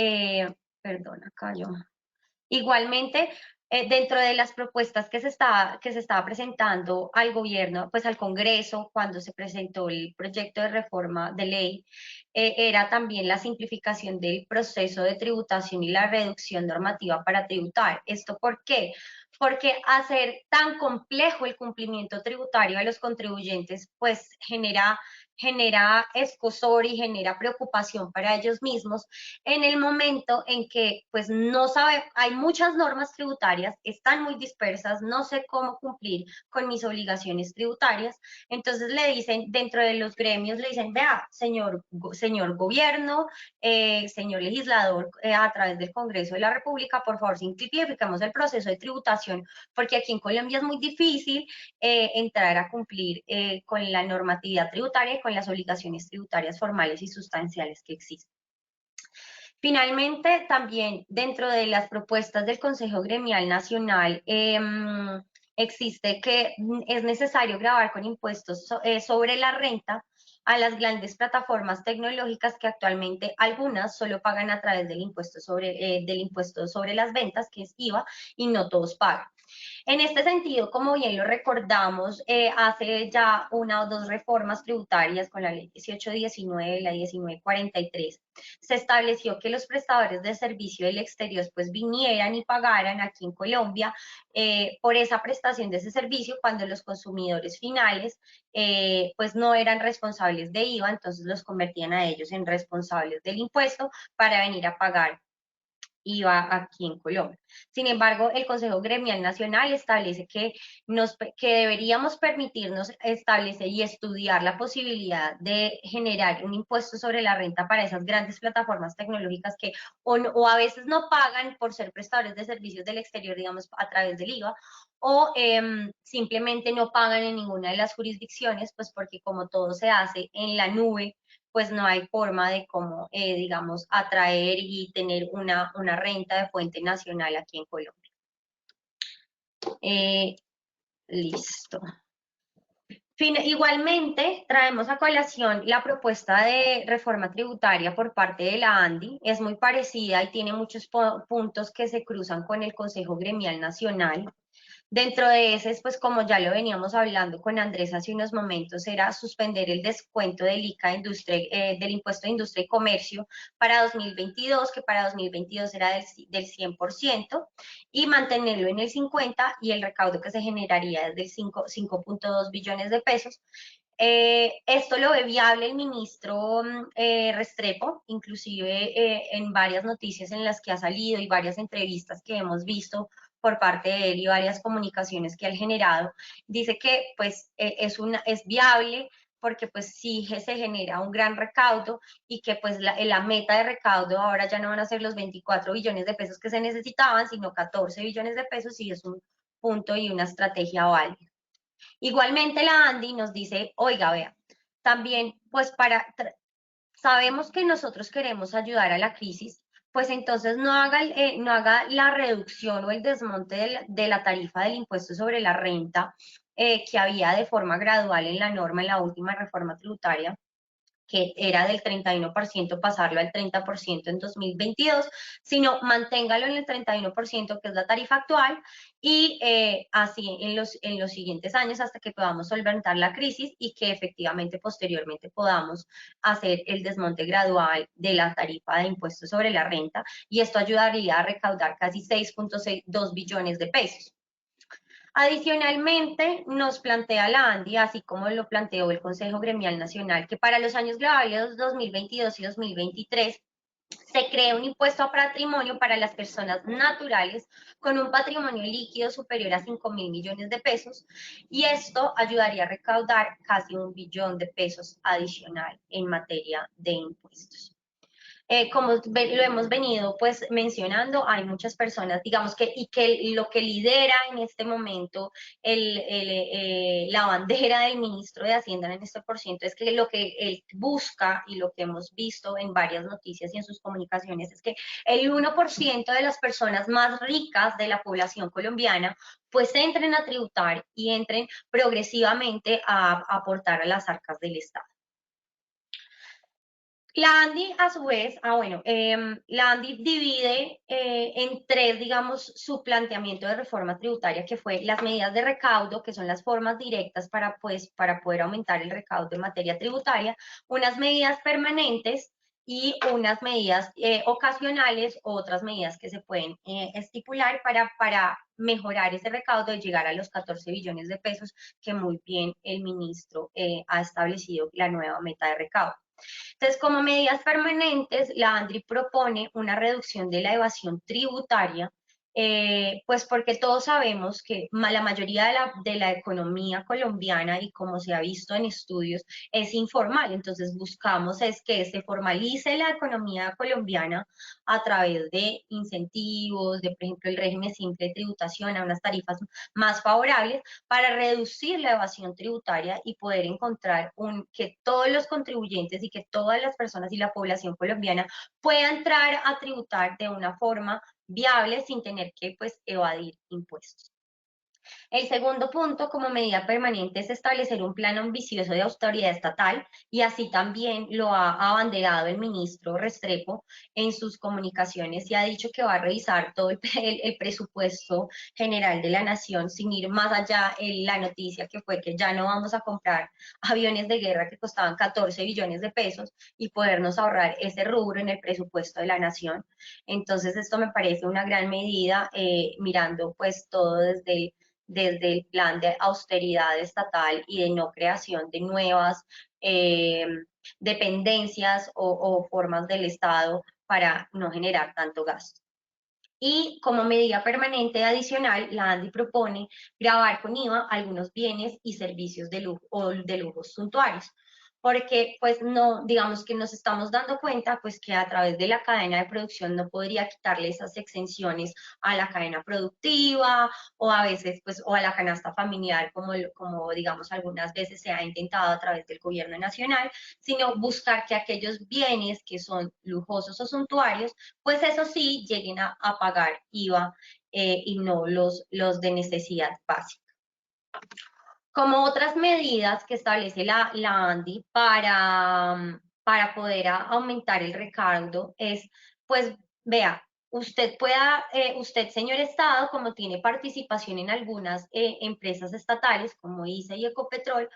dentro de las propuestas que se estaba presentando al gobierno, pues al Congreso, cuando se presentó el proyecto de reforma de ley, era también la simplificación del proceso de tributación y la reducción normativa para tributar. ¿Esto por qué? Porque hacer tan complejo el cumplimiento tributario a los contribuyentes, pues genera escozor y genera preocupación para ellos mismos en el momento en que pues no sabe, hay muchas normas tributarias, están muy dispersas, no sé cómo cumplir con mis obligaciones tributarias. Entonces le dicen, dentro de los gremios le dicen, vea, señor gobierno, señor legislador, a través del Congreso de la República, por favor simplifiquemos el proceso de tributación, porque aquí en Colombia es muy difícil entrar a cumplir con la normatividad tributaria y con las obligaciones tributarias formales y sustanciales que existen. Finalmente, también dentro de las propuestas del Consejo Gremial Nacional, existe que es necesario gravar con impuestos sobre la renta a las grandes plataformas tecnológicas que actualmente algunas solo pagan a través del impuesto sobre las ventas, que es IVA, y no todos pagan. En este sentido, como bien lo recordamos, hace ya una o dos reformas tributarias con la ley 1819 y la 1943, se estableció que los prestadores de servicio del exterior pues vinieran y pagaran aquí en Colombia por esa prestación de ese servicio cuando los consumidores finales pues no eran responsables de IVA, entonces los convertían a ellos en responsables del impuesto para venir a pagar IVA aquí en Colombia. Sin embargo, el Consejo Gremial Nacional establece que deberíamos permitirnos establecer y estudiar la posibilidad de generar un impuesto sobre la renta para esas grandes plataformas tecnológicas que o a veces no pagan por ser prestadores de servicios del exterior, digamos, a través del IVA, o simplemente no pagan en ninguna de las jurisdicciones, pues porque como todo se hace en la nube, pues no hay forma de cómo, digamos, atraer y tener una renta de fuente nacional aquí en Colombia. Listo. Igualmente, traemos a colación la propuesta de reforma tributaria por parte de la ANDI. Es muy parecida y tiene muchos puntos que se cruzan con el Consejo Gremial Nacional. Dentro de ese, pues como ya lo veníamos hablando con Andrés hace unos momentos, era suspender el descuento del ICA del Impuesto de Industria y Comercio para 2022, que para 2022 era del 100%, y mantenerlo en el 50%, y el recaudo que se generaría es del 5.2 billones de pesos. Esto lo ve viable el ministro Restrepo, inclusive en varias noticias en las que ha salido y varias entrevistas que hemos visto por parte de él y varias comunicaciones que ha generado, dice que pues es viable porque pues sí se genera un gran recaudo y que pues la meta de recaudo ahora ya no van a ser los 24 billones de pesos que se necesitaban, sino 14 billones de pesos, y es un punto y una estrategia válida. Igualmente la ANDI nos dice, oiga, vea, también pues sabemos que nosotros queremos ayudar a la crisis, pues entonces no haga la reducción o el desmonte de la tarifa del impuesto sobre la renta que había de forma gradual en la norma en la última reforma tributaria, que era del 31%, pasarlo al 30% en 2022, sino manténgalo en el 31%, que es la tarifa actual, y así en los siguientes años hasta que podamos solventar la crisis y que efectivamente posteriormente podamos hacer el desmonte gradual de la tarifa de impuestos sobre la renta, y esto ayudaría a recaudar casi 6.2 billones de pesos. Adicionalmente, nos plantea la ANDI, así como lo planteó el Consejo Gremial Nacional, que para los años globales 2022 y 2023 se cree un impuesto a patrimonio para las personas naturales con un patrimonio líquido superior a 5.000 millones de pesos, y esto ayudaría a recaudar casi 1 billón de pesos adicional en materia de impuestos. Como lo hemos venido pues mencionando, hay muchas personas, digamos que lo que lidera en este momento la bandera del ministro de Hacienda en este porciento es que lo que él busca, y lo que hemos visto en varias noticias y en sus comunicaciones, es que el 1% de las personas más ricas de la población colombiana pues entren a tributar y entren progresivamente a aportar a las arcas del Estado. La ANDI, a su vez, la ANDI divide en tres, digamos, su planteamiento de reforma tributaria, que fue las medidas de recaudo, que son las formas directas para poder aumentar el recaudo en materia tributaria, unas medidas permanentes y unas medidas ocasionales, otras medidas que se pueden estipular para mejorar ese recaudo y llegar a los 14 billones de pesos, que muy bien el ministro ha establecido la nueva meta de recaudo. Entonces, como medidas permanentes, la ANDRI propone una reducción de la evasión tributaria, pues porque todos sabemos que la mayoría de la economía colombiana, y como se ha visto en estudios, es informal. Entonces buscamos es que se formalice la economía colombiana a través de incentivos, de por ejemplo el régimen simple de tributación a unas tarifas más favorables, para reducir la evasión tributaria y poder encontrar que todos los contribuyentes y que todas las personas y la población colombiana puedan entrar a tributar de una forma viable sin tener que pues evadir impuestos. El segundo punto, como medida permanente, es establecer un plan ambicioso de austeridad estatal, y así también lo ha abanderado el ministro Restrepo en sus comunicaciones, y ha dicho que va a revisar todo el presupuesto general de la nación, sin ir más allá en la noticia que fue que ya no vamos a comprar aviones de guerra que costaban 14 billones de pesos y podernos ahorrar ese rubro en el presupuesto de la nación. Entonces esto me parece una gran medida, mirando pues todo desde el plan de austeridad estatal y de no creación de nuevas eh, dependencias o formas del Estado para no generar tanto gasto. Y como medida permanente adicional, la ANDI propone gravar con IVA algunos bienes y servicios de lujo o de lujos suntuarios, porque pues no, digamos que nos estamos dando cuenta pues que a través de la cadena de producción no podría quitarle esas exenciones a la cadena productiva, o a veces pues o a la canasta familiar, como digamos algunas veces se ha intentado a través del gobierno nacional, sino buscar que aquellos bienes que son lujosos o suntuarios, pues eso sí, lleguen a pagar IVA, y no los de necesidad básica. Como otras medidas que establece la ANDI para poder aumentar el recaudo es, pues, vea, usted, señor Estado, como tiene participación en algunas empresas estatales como ICE y Ecopetrol,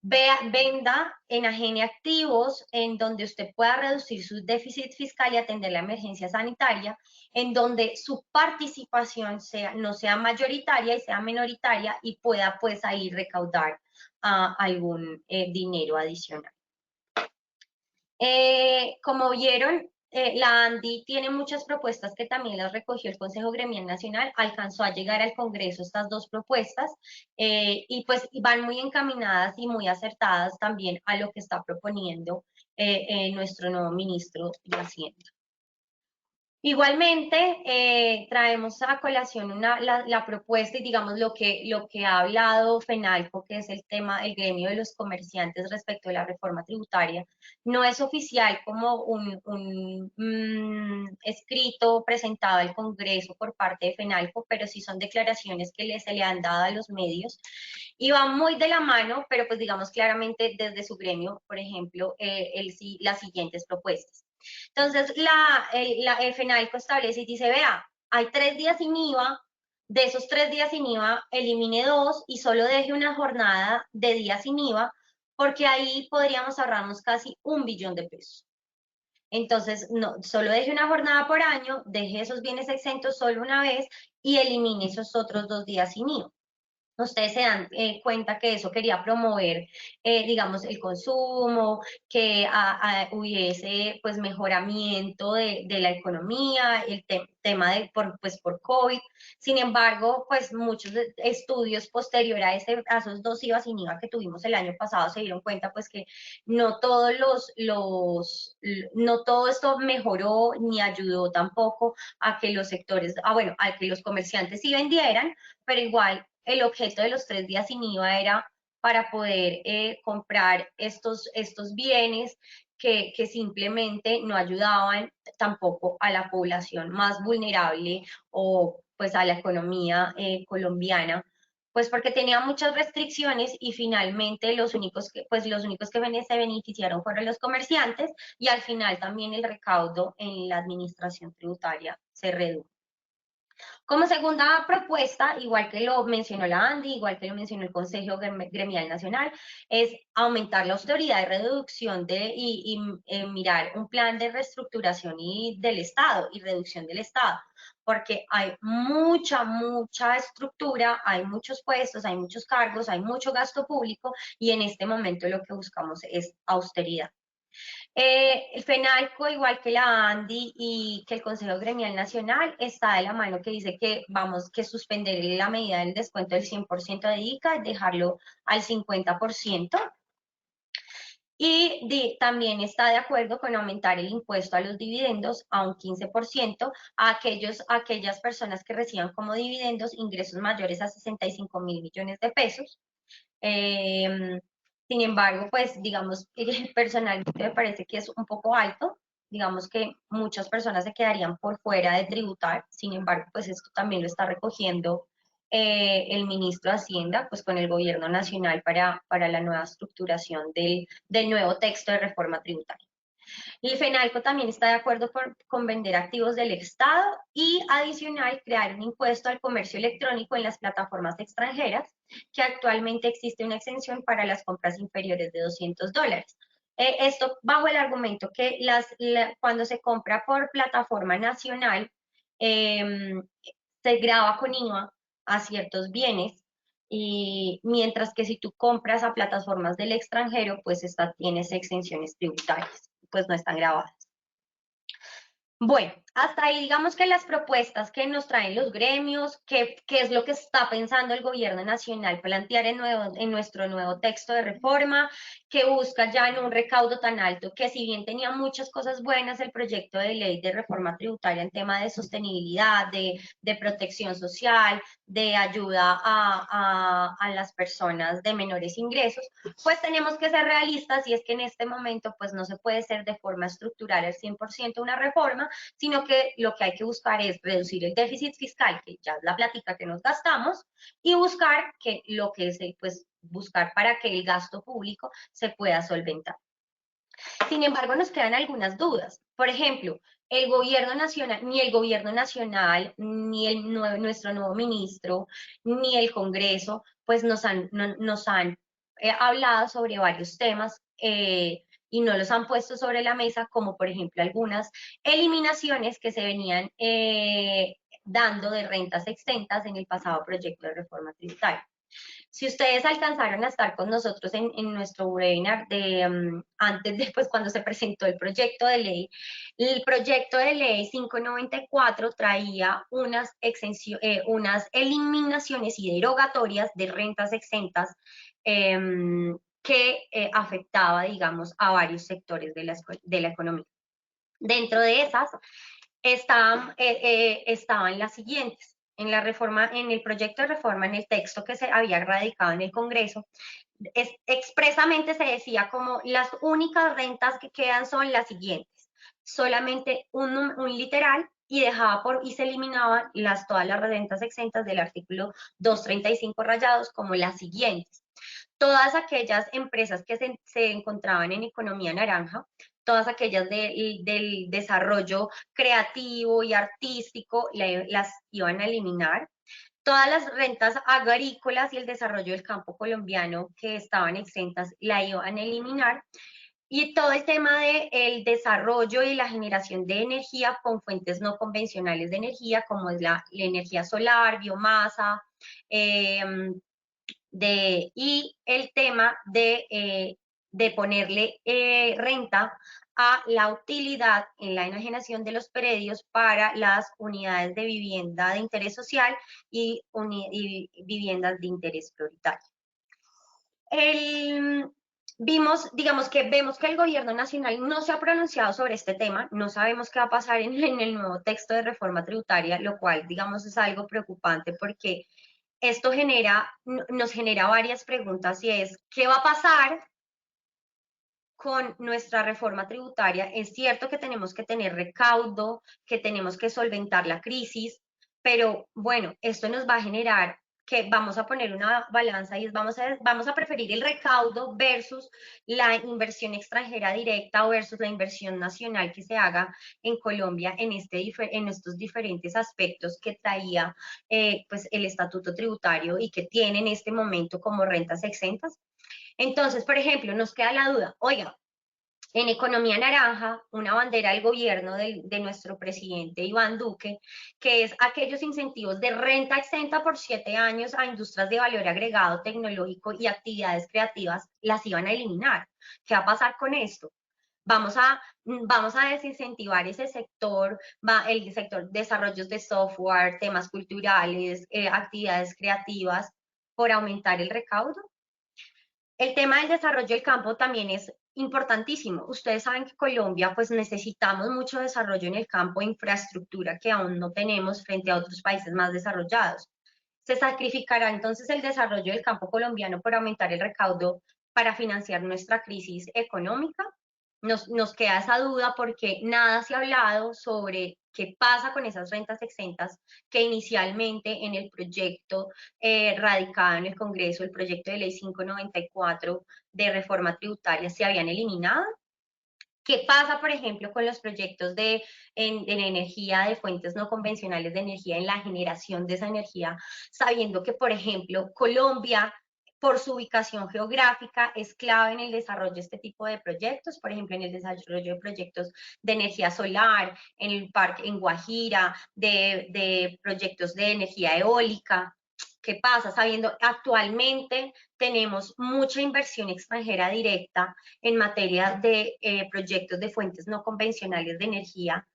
venda, enajene activos en donde usted pueda reducir su déficit fiscal y atender la emergencia sanitaria, en donde su participación no sea mayoritaria y sea minoritaria, y pueda pues ahí recaudar algún dinero adicional. Como vieron, la ANDI tiene muchas propuestas que también las recogió el Consejo Gremial Nacional, alcanzó a llegar al Congreso estas dos propuestas, y pues van muy encaminadas y muy acertadas también a lo que está proponiendo nuestro nuevo ministro de Hacienda. Igualmente, traemos a colación la propuesta y digamos lo que ha hablado FENALCO, que es el gremio de los comerciantes respecto de la reforma tributaria. No es oficial como un escrito presentado al Congreso por parte de FENALCO, pero sí son declaraciones que se le han dado a los medios, y va muy de la mano, pero pues digamos claramente desde su gremio, por ejemplo, las siguientes propuestas. Entonces, el FENALCO establece y dice, vea, hay 3 días sin IVA, de esos 3 días sin IVA, elimine 2 y solo deje una jornada de días sin IVA, porque ahí podríamos ahorrarnos casi 1 billón de pesos. Entonces, no, solo deje una jornada por año, deje esos bienes exentos solo una vez y elimine esos otros 2 días sin IVA. Ustedes se dan cuenta que eso quería promover, digamos, el consumo, que hubiese pues mejoramiento de la economía, el tema por COVID. Sin embargo, pues muchos estudios posteriores a esos 2 IVA sin IVA que tuvimos el año pasado se dieron cuenta pues que no todos no todo esto mejoró ni ayudó tampoco a que los sectores, bueno, a que los comerciantes sí vendieran, pero igual el objeto de los 3 días sin IVA era para poder comprar estos bienes que simplemente no ayudaban tampoco a la población más vulnerable o pues a la economía colombiana, pues porque tenía muchas restricciones, y finalmente los únicos que se beneficiaron fueron los comerciantes, y al final también el recaudo en la administración tributaria se redujo. Como segunda propuesta, igual que lo mencionó la ANDI, igual que lo mencionó el Consejo Gremial Nacional, es aumentar la austeridad y reducción y mirar un plan de reestructuración del Estado y reducción del Estado, porque hay mucha estructura, hay muchos puestos, hay muchos cargos, hay mucho gasto público, y en este momento lo que buscamos es austeridad. El FENALCO, igual que la ANDI y que el Consejo Gremial Nacional, está de la mano, que dice que que suspender la medida del descuento del 100% de ICA, dejarlo al 50%. Y también está de acuerdo con aumentar el impuesto a los dividendos a un 15% a aquellas personas que reciban como dividendos ingresos mayores a 65.000 millones de pesos. Sin embargo, pues digamos, personalmente me parece que es un poco alto. Digamos que muchas personas se quedarían por fuera de tributar. Sin embargo, pues esto también lo está recogiendo el ministro de Hacienda, pues con el gobierno nacional para la nueva estructuración del nuevo texto de reforma tributaria. El FENALCO también está de acuerdo con vender activos del Estado y adicional crear un impuesto al comercio electrónico en las plataformas extranjeras, que actualmente existe una exención para las compras inferiores de $200. Esto bajo el argumento que cuando se compra por plataforma nacional, se grava con IVA a ciertos bienes, y mientras que si tú compras a plataformas del extranjero, pues tienes exenciones tributarias, pues no están grabadas. Bueno, hasta ahí digamos que las propuestas que nos traen los gremios, qué es lo que está pensando el gobierno nacional plantear en nuestro nuevo texto de reforma, que busca ya en un recaudo tan alto, que si bien tenía muchas cosas buenas el proyecto de ley de reforma tributaria en tema de sostenibilidad, de protección social, de ayuda a las personas de menores ingresos, pues tenemos que ser realistas, y es que en este momento pues no se puede hacer de forma estructural al 100% una reforma, sino que lo que hay que buscar es reducir el déficit fiscal, que ya es la plática que nos gastamos, y buscar buscar para que el gasto público se pueda solventar. Sin embargo, nos quedan algunas dudas. Por ejemplo, el gobierno nacional, ni nuestro nuevo ministro, ni el Congreso, pues nos han hablado sobre varios temas, y no los han puesto sobre la mesa, como por ejemplo algunas eliminaciones que se venían dando de rentas exentas en el pasado proyecto de reforma tributaria. Si ustedes alcanzaron a estar con nosotros en nuestro webinar antes de cuando se presentó el proyecto de ley, el proyecto de ley 594 traía unas eliminaciones y derogatorias de rentas exentas que afectaba, digamos, a varios sectores de la economía. Dentro de esas estaban las siguientes. En el proyecto de reforma, en el texto que se había radicado en el Congreso, expresamente se decía como las únicas rentas que quedan son las siguientes, solamente un literal, y se eliminaban todas las rentas exentas del artículo 235 rayados como las siguientes. Todas aquellas empresas que se encontraban en economía naranja, todas aquellas del desarrollo creativo y artístico, las iban a eliminar. Todas las rentas agrícolas y el desarrollo del campo colombiano que estaban exentas, la iban a eliminar. Y todo el tema del desarrollo y la generación de energía con fuentes no convencionales de energía, como es la energía solar, biomasa, y el tema de ponerle renta a la utilidad en la enajenación de los predios para las unidades de vivienda de interés social y viviendas de interés prioritario. Vemos que el gobierno nacional no se ha pronunciado sobre este tema, no sabemos qué va a pasar en el nuevo texto de reforma tributaria, lo cual, digamos, es algo preocupante porque esto nos genera varias preguntas, y es, ¿qué va a pasar con nuestra reforma tributaria? Es cierto que tenemos que tener recaudo, que tenemos que solventar la crisis, pero bueno, esto nos va a generar que vamos a poner una balanza y vamos a preferir el recaudo versus la inversión extranjera directa o versus la inversión nacional que se haga en Colombia en estos diferentes aspectos que traía pues el estatuto tributario y que tiene en este momento como rentas exentas. Entonces, por ejemplo, nos queda la duda, oiga, en economía naranja, una bandera del gobierno de nuestro presidente Iván Duque, que es aquellos incentivos de renta exenta por 7 años a industrias de valor agregado tecnológico y actividades creativas, las iban a eliminar. ¿Qué va a pasar con esto? Vamos a desincentivar ese sector, el sector de desarrollos de software, temas culturales, actividades creativas, por aumentar el recaudo. El tema del desarrollo del campo también es importantísimo. Ustedes saben que Colombia, pues necesitamos mucho desarrollo en el campo, infraestructura que aún no tenemos frente a otros países más desarrollados. ¿Se sacrificará entonces el desarrollo del campo colombiano por aumentar el recaudo para financiar nuestra crisis económica? Nos queda esa duda porque nada se ha hablado sobre ¿Qué pasa con esas rentas exentas que inicialmente en el proyecto radicado en el Congreso, el proyecto de ley 594 de reforma tributaria, se habían eliminado? ¿Qué pasa, por ejemplo, con los proyectos en energía de fuentes no convencionales de energía, en la generación de esa energía, sabiendo que, por ejemplo, Colombia, por su ubicación geográfica, es clave en el desarrollo de este tipo de proyectos, por ejemplo, en el desarrollo de proyectos de energía solar, en el parque en Guajira, de proyectos de energía eólica? ¿Qué pasa? Sabiendo actualmente tenemos mucha inversión extranjera directa en materia de proyectos de fuentes no convencionales de energía,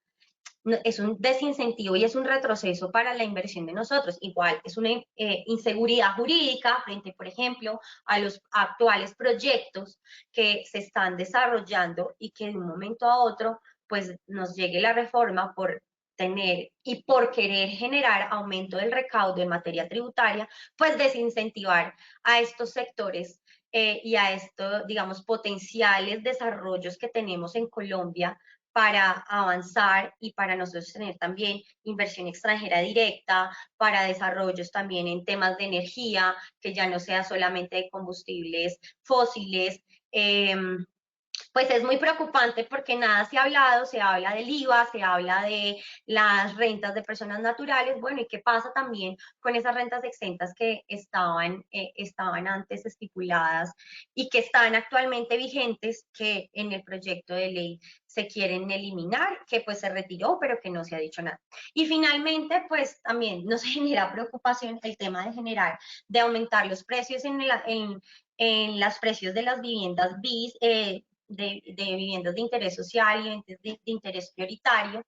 es un desincentivo y es un retroceso para la inversión de nosotros. Igual es una inseguridad jurídica frente, por ejemplo, a los actuales proyectos que se están desarrollando y que de un momento a otro pues nos llegue la reforma por tener y por querer generar aumento del recaudo en materia tributaria, pues desincentivar a estos sectores y a estos, digamos, potenciales desarrollos que tenemos en Colombia para avanzar y para nosotros tener también inversión extranjera directa, para desarrollos también en temas de energía, que ya no sea solamente de combustibles fósiles. Pues es muy preocupante porque nada se ha hablado, se habla del IVA, se habla de las rentas de personas naturales, bueno, ¿y qué pasa también con esas rentas exentas que estaban antes estipuladas y que están actualmente vigentes, que en el proyecto de ley se quieren eliminar, que pues se retiró, pero que no se ha dicho nada? Y finalmente, pues también nos genera preocupación el tema de aumentar los precios en los precios de las viviendas BIS, de viviendas de interés social y de interés prioritario,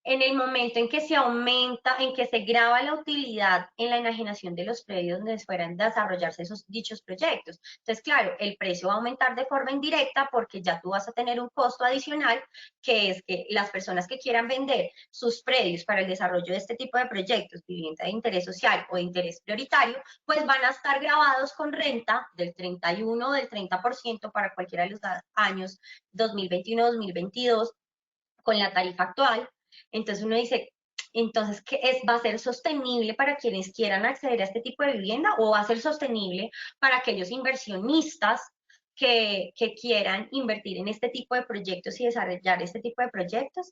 en el momento en que se aumenta, en que se grava la utilidad en la enajenación de los predios donde fueran a desarrollarse dichos proyectos. Entonces, claro, el precio va a aumentar de forma indirecta porque ya tú vas a tener un costo adicional, que es que las personas que quieran vender sus predios para el desarrollo de este tipo de proyectos, vivienda de interés social o de interés prioritario, pues van a estar grabados con renta del 31 o del 30% para cualquiera de los años 2021-2022 con la tarifa actual. Entonces uno dice, entonces, ¿va a ser sostenible para quienes quieran acceder a este tipo de vivienda o va a ser sostenible para aquellos inversionistas que quieran invertir en este tipo de proyectos y desarrollar este tipo de proyectos?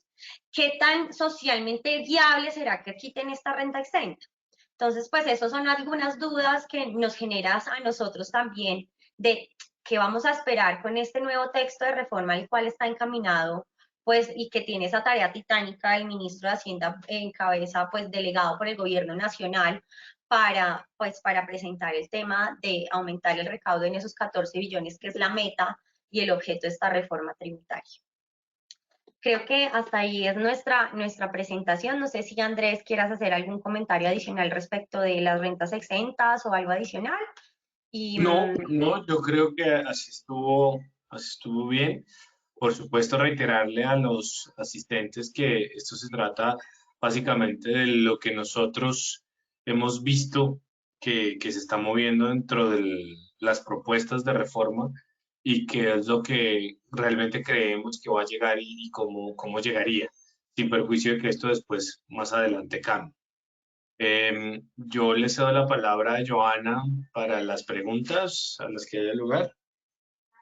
¿Qué tan socialmente viable será que quiten esta renta exenta? Entonces, pues esas son algunas dudas que nos generas a nosotros también de qué vamos a esperar con este nuevo texto de reforma, el cual está encaminado, pues, y que tiene esa tarea titánica del ministro de Hacienda en cabeza, pues, delegado por el gobierno nacional pues, para presentar el tema de aumentar el recaudo en esos 14 billones, que es la meta y el objeto de esta reforma tributaria. Creo que hasta ahí es nuestra presentación. No sé si Andrés quieras hacer algún comentario adicional respecto de las rentas exentas o algo adicional. No, yo creo que así estuvo bien. Por supuesto, reiterarle a los asistentes que esto se trata básicamente de lo que nosotros hemos visto que se está moviendo dentro de las propuestas de reforma y que es lo que realmente creemos que va a llegar y cómo llegaría, sin perjuicio de que esto después, más adelante, cambie. Yo le cedo la palabra a Joana para las preguntas a las que haya lugar.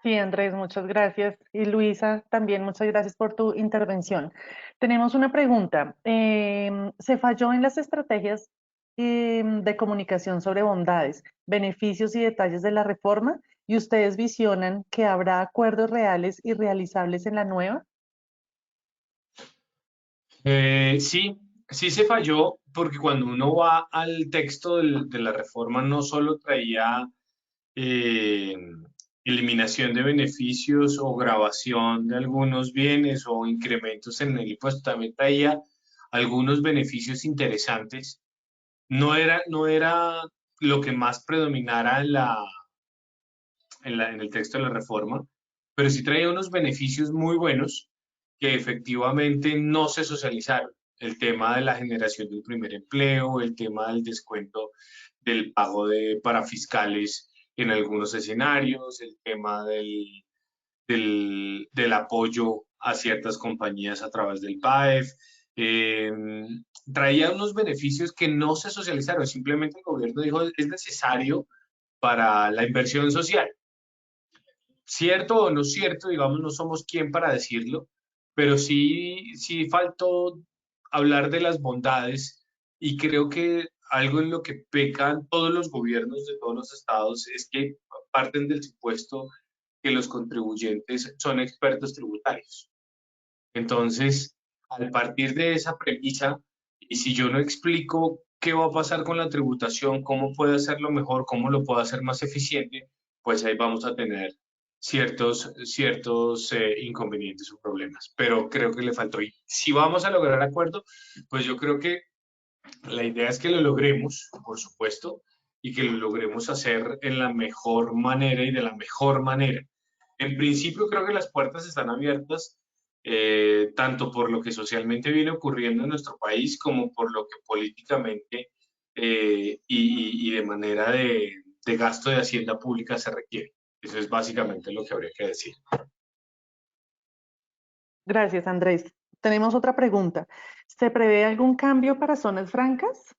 Sí, Andrés, muchas gracias. Y Luisa, también muchas gracias por tu intervención. Tenemos una pregunta. ¿Se falló en las estrategias de comunicación sobre bondades, beneficios y detalles de la reforma? ¿Y ustedes visionan que habrá acuerdos reales y realizables en la nueva? Sí se falló porque cuando uno va al texto de la reforma no solo traía eh, eliminación de beneficios o grabación de algunos bienes o incrementos en el impuesto, también traía algunos beneficios interesantes. No era lo que más predominara en el texto de la reforma, pero sí traía unos beneficios muy buenos que efectivamente no se socializaron. El tema de la generación del primer empleo, el tema del descuento del pago para fiscales en algunos escenarios, el tema del apoyo a ciertas compañías a través del PAEF, traía unos beneficios que no se socializaron, simplemente el gobierno dijo es necesario para la inversión social. Cierto o no cierto, digamos, no somos quien para decirlo, pero sí faltó hablar de las bondades y creo que algo en lo que pecan todos los gobiernos de todos los estados es que parten del supuesto que los contribuyentes son expertos tributarios. Entonces, al partir de esa premisa, y si yo no explico qué va a pasar con la tributación, cómo puede hacerlo mejor, cómo lo puedo hacer más eficiente, pues ahí vamos a tener ciertos inconvenientes o problemas. Pero creo que le faltó. Y si vamos a lograr acuerdo, pues yo creo que la idea es que lo logremos, por supuesto, y que lo logremos hacer en la mejor manera y de la mejor manera. En principio creo que las puertas están abiertas, tanto por lo que socialmente viene ocurriendo en nuestro país como por lo que políticamente y de manera de gasto de hacienda pública se requiere. Eso es básicamente lo que habría que decir. Gracias, Andrés. Tenemos otra pregunta. ¿Se prevé algún cambio para zonas francas?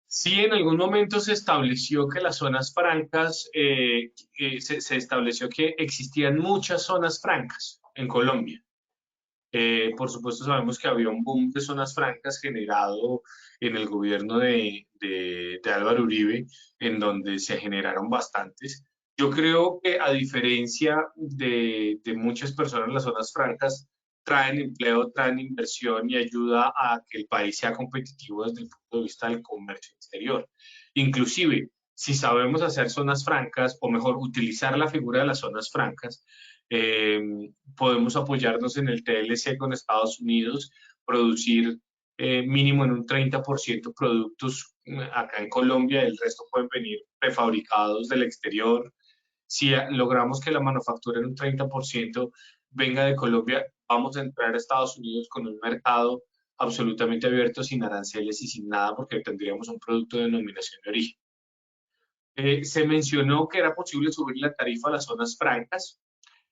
Sí, en algún momento se estableció que las zonas francas, se estableció que existían muchas zonas francas en Colombia. Por supuesto, sabemos que había un boom de zonas francas generado en el gobierno de Álvaro Uribe, en donde se generaron bastantes. Yo creo que a diferencia de muchas personas, las zonas francas traen empleo, traen inversión y ayuda a que el país sea competitivo desde el punto de vista del comercio exterior. Inclusive, si sabemos hacer zonas francas, o mejor, utilizar la figura de las zonas francas, eh, podemos apoyarnos en el TLC con Estados Unidos, producir mínimo en un 30% productos acá en Colombia, el resto pueden venir prefabricados del exterior. Si logramos que la manufactura en un 30% venga de Colombia, vamos a entrar a Estados Unidos con un mercado absolutamente abierto, sin aranceles y sin nada, porque tendríamos un producto de denominación de origen. Se mencionó que era posible subir la tarifa a las zonas francas.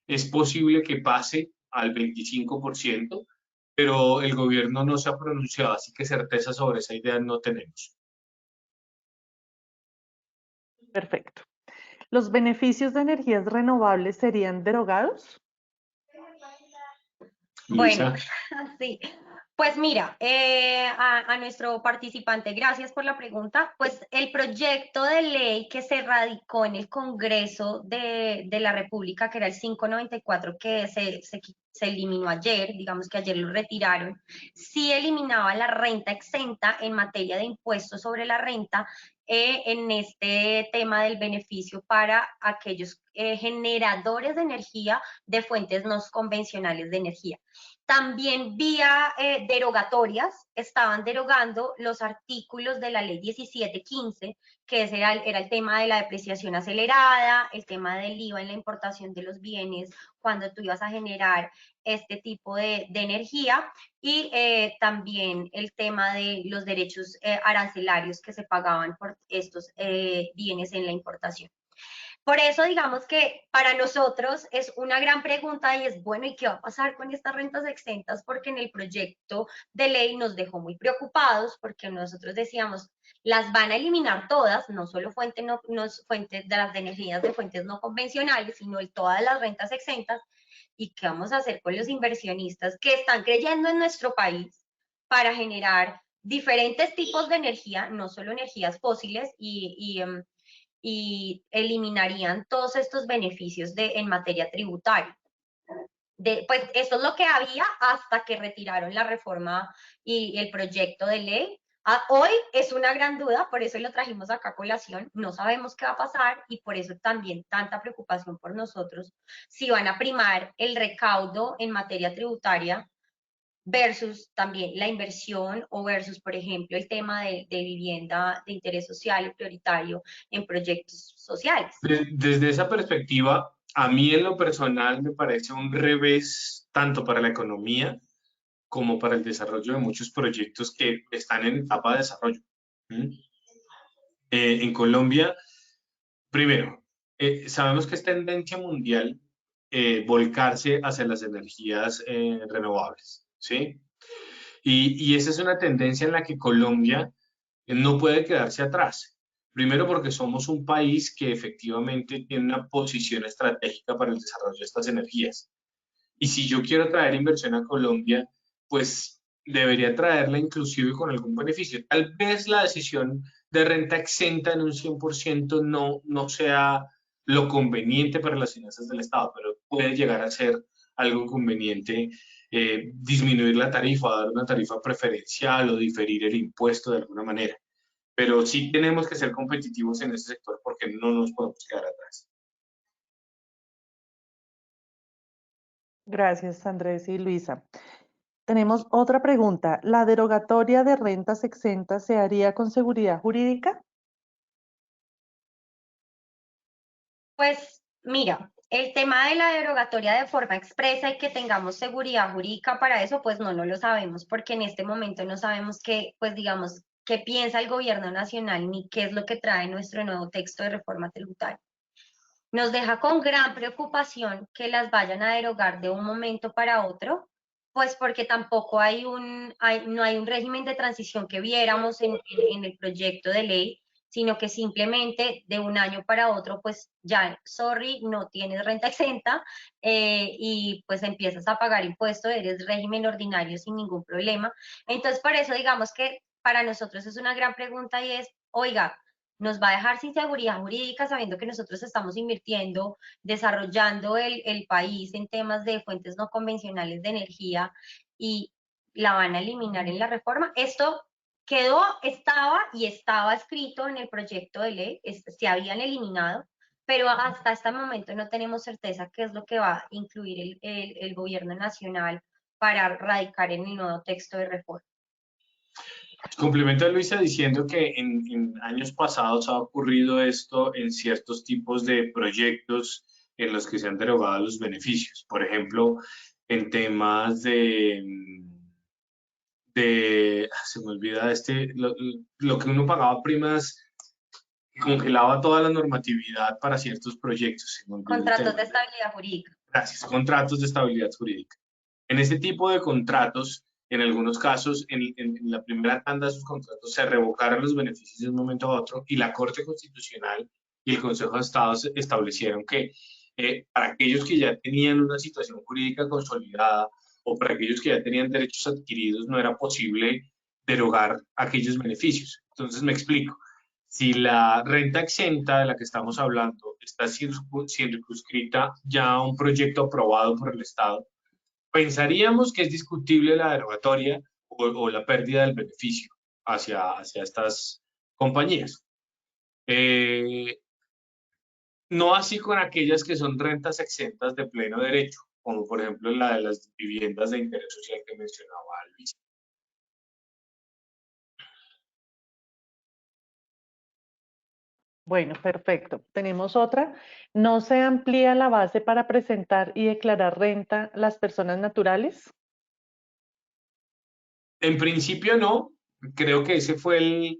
Es posible que pase al 25%, pero el gobierno no se ha pronunciado, así que certeza sobre esa idea no tenemos. Perfecto. ¿Los beneficios de energías renovables serían derogados? Bueno, Luisa. sí. Pues mira, a nuestro participante, gracias por la pregunta. Pues el proyecto de ley que se radicó en el Congreso de la República, que era el 594, que se eliminó ayer, digamos que ayer lo retiraron, sí eliminaba la renta exenta en materia de impuestos sobre la renta en este tema del beneficio para aquellos generadores de energía de fuentes no convencionales de energía. También vía derogatorias, estaban derogando los artículos de la ley 1715, que ese era el tema de la depreciación acelerada, el tema del IVA en la importación de los bienes cuando tú ibas a generar este tipo de energía, y también el tema de los derechos arancelarios que se pagaban por estos bienes en la importación. Por eso, digamos que para nosotros es una gran pregunta y es, bueno, ¿y qué va a pasar con estas rentas exentas? Porque en el proyecto de ley nos dejó muy preocupados porque nosotros decíamos, las van a eliminar todas, no solo fuentes de las energías de fuentes no convencionales, sino todas las rentas exentas. ¿Y qué vamos a hacer con los inversionistas que están creyendo en nuestro país para generar diferentes tipos de energía, no solo energías fósiles, y eliminarían todos estos beneficios en materia tributaria? Pues esto es lo que había hasta que retiraron la reforma y el proyecto de ley. Hoy es una gran duda, por eso lo trajimos acá a colación, no sabemos qué va a pasar y por eso también tanta preocupación por nosotros, si van a primar el recaudo en materia tributaria versus también la inversión o versus, por ejemplo, el tema de vivienda de interés social y prioritario en proyectos sociales. Desde esa perspectiva, a mí en lo personal me parece un revés tanto para la economía como para el desarrollo de muchos proyectos que están en etapa de desarrollo. En Colombia, primero, sabemos que es tendencia mundial volcarse hacia las energías renovables, ¿sí? Y esa es una tendencia en la que Colombia no puede quedarse atrás. Primero porque somos un país que efectivamente tiene una posición estratégica para el desarrollo de estas energías. Y si yo quiero traer inversión a Colombia, pues debería traerla inclusive con algún beneficio. Tal vez la decisión de renta exenta en un 100% no sea lo conveniente para las finanzas del Estado, pero puede llegar a ser algo conveniente disminuir la tarifa, dar una tarifa preferencial o diferir el impuesto de alguna manera. Pero sí tenemos que ser competitivos en ese sector porque no nos podemos quedar atrás. Gracias, Andrés y Luisa. Tenemos otra pregunta. ¿La derogatoria de rentas exentas se haría con seguridad jurídica? Pues mira, el tema de la derogatoria de forma expresa y que tengamos seguridad jurídica para eso, pues no lo sabemos, porque en este momento no sabemos qué, pues digamos, qué piensa el gobierno nacional ni qué es lo que trae nuestro nuevo texto de reforma tributaria. Nos deja con gran preocupación que las vayan a derogar de un momento para otro, pues porque tampoco no hay un régimen de transición que viéramos en el proyecto de ley, sino que simplemente de un año para otro, pues ya, sorry, no tienes renta exenta y pues empiezas a pagar impuestos, eres régimen ordinario sin ningún problema. Entonces, por eso digamos que para nosotros es una gran pregunta y es, oiga, nos va a dejar sin seguridad jurídica sabiendo que nosotros estamos invirtiendo, desarrollando el país en temas de fuentes no convencionales de energía y la van a eliminar en la reforma. Esto estaba escrito en el proyecto de ley, se habían eliminado, pero hasta este momento no tenemos certeza qué es lo que va a incluir el gobierno nacional para radicar en el nuevo texto de reforma. Complemento a Luisa diciendo que en años pasados ha ocurrido esto en ciertos tipos de proyectos en los que se han derogado los beneficios. Por ejemplo, en temas se me olvida lo que uno pagaba primas, congelaba toda la normatividad para ciertos proyectos. Se me olvida el Contratos tema. de estabilidad jurídica. Gracias, contratos de estabilidad jurídica. En este tipo de contratos, en algunos casos, en la primera tanda de esos contratos se revocaron los beneficios de un momento a otro y la Corte Constitucional y el Consejo de Estado establecieron que para aquellos que ya tenían una situación jurídica consolidada o para aquellos que ya tenían derechos adquiridos no era posible derogar aquellos beneficios. Entonces me explico. Si la renta exenta de la que estamos hablando está circunscrita ya a un proyecto aprobado por el Estado, pensaríamos que es discutible la derogatoria o la pérdida del beneficio hacia estas compañías. No así con aquellas que son rentas exentas de pleno derecho, como por ejemplo la de las viviendas de interés social que mencionaba Luis. Bueno, perfecto. Tenemos otra. ¿No se amplía la base para presentar y declarar renta las personas naturales? En principio no. Creo que ese fue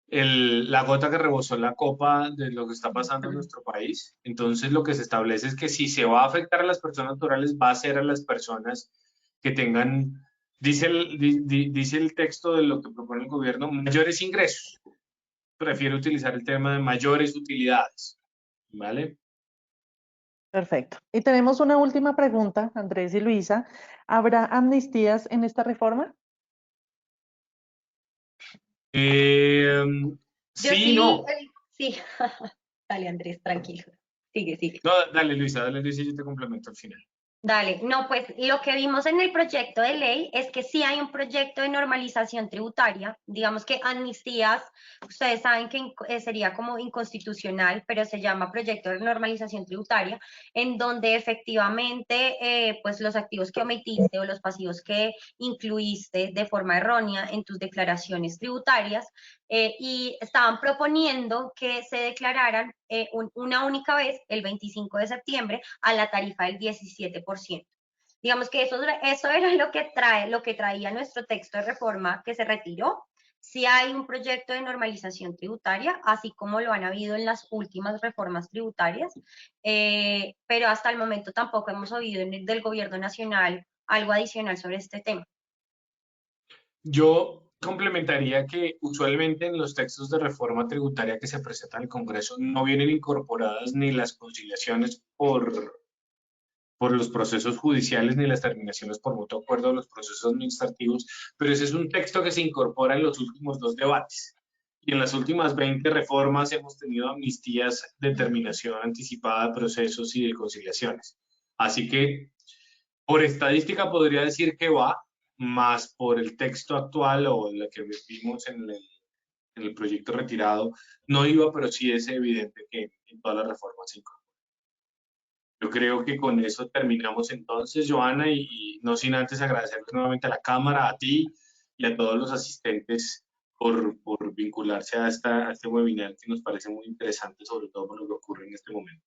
la gota que rebosó la copa de lo que está pasando en nuestro país. Entonces, lo que se establece es que si se va a afectar a las personas naturales, va a ser a las personas que tengan, dice dice el texto de lo que propone el gobierno, mayores ingresos. Prefiero utilizar el tema de mayores utilidades. ¿Vale? Perfecto. Y tenemos una última pregunta, Andrés y Luisa. ¿Habrá amnistías en esta reforma? Sí, no. Sí, dale Andrés, tranquilo. Sigue. No, dale Luisa, y yo te complemento al final. Dale, no, pues lo que vimos en el proyecto de ley es que sí hay un proyecto de normalización tributaria, digamos que amnistías, ustedes saben que sería como inconstitucional, pero se llama proyecto de normalización tributaria, en donde efectivamente pues los activos que omitiste o los pasivos que incluiste de forma errónea en tus declaraciones tributarias y estaban proponiendo que se declararan una única vez el 25 de septiembre a la tarifa del 17%. Digamos que eso era lo que traía nuestro texto de reforma que se retiró. sí hay un proyecto de normalización tributaria, así como lo han habido en las últimas reformas tributarias, pero hasta el momento tampoco hemos oído del gobierno nacional algo adicional sobre este tema. Yo complementaría que usualmente en los textos de reforma tributaria que se presentan al Congreso no vienen incorporadas ni las conciliaciones por los procesos judiciales ni las terminaciones por mutuo acuerdo de los procesos administrativos, pero ese es un texto que se incorpora en los últimos 2 debates. Y en las últimas 20 reformas hemos tenido amnistías de terminación anticipada de procesos y de conciliaciones. Así que por estadística podría decir que va, más por el texto actual o lo que vimos en el proyecto retirado, no iba, pero sí es evidente que en todas las reformas se incorpora. Yo creo que con eso terminamos entonces, Joana, y no sin antes agradecerte nuevamente a la Cámara, a ti y a todos los asistentes por vincularse a este webinar que nos parece muy interesante, sobre todo por lo que ocurre en este momento.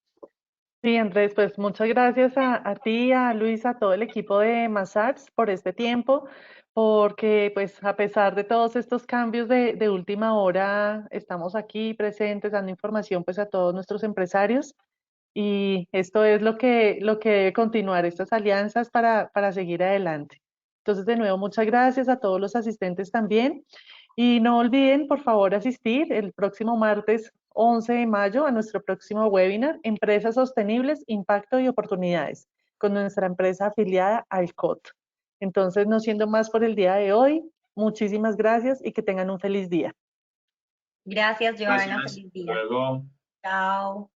Sí, Andrés, pues muchas gracias a ti, a Luis, a todo el equipo de Mazars por este tiempo, porque pues a pesar de todos estos cambios de última hora, estamos aquí presentes dando información pues a todos nuestros empresarios y esto es lo que debe continuar, estas alianzas para seguir adelante. Entonces, de nuevo, muchas gracias a todos los asistentes también. Y no olviden, por favor, asistir el próximo martes 11 de mayo a nuestro próximo webinar, Empresas Sostenibles, Impacto y Oportunidades, con nuestra empresa afiliada Alcot. Entonces, no siendo más por el día de hoy, muchísimas gracias y que tengan un feliz día. Gracias, Joana. Gracias. Feliz día. Luego. Chao.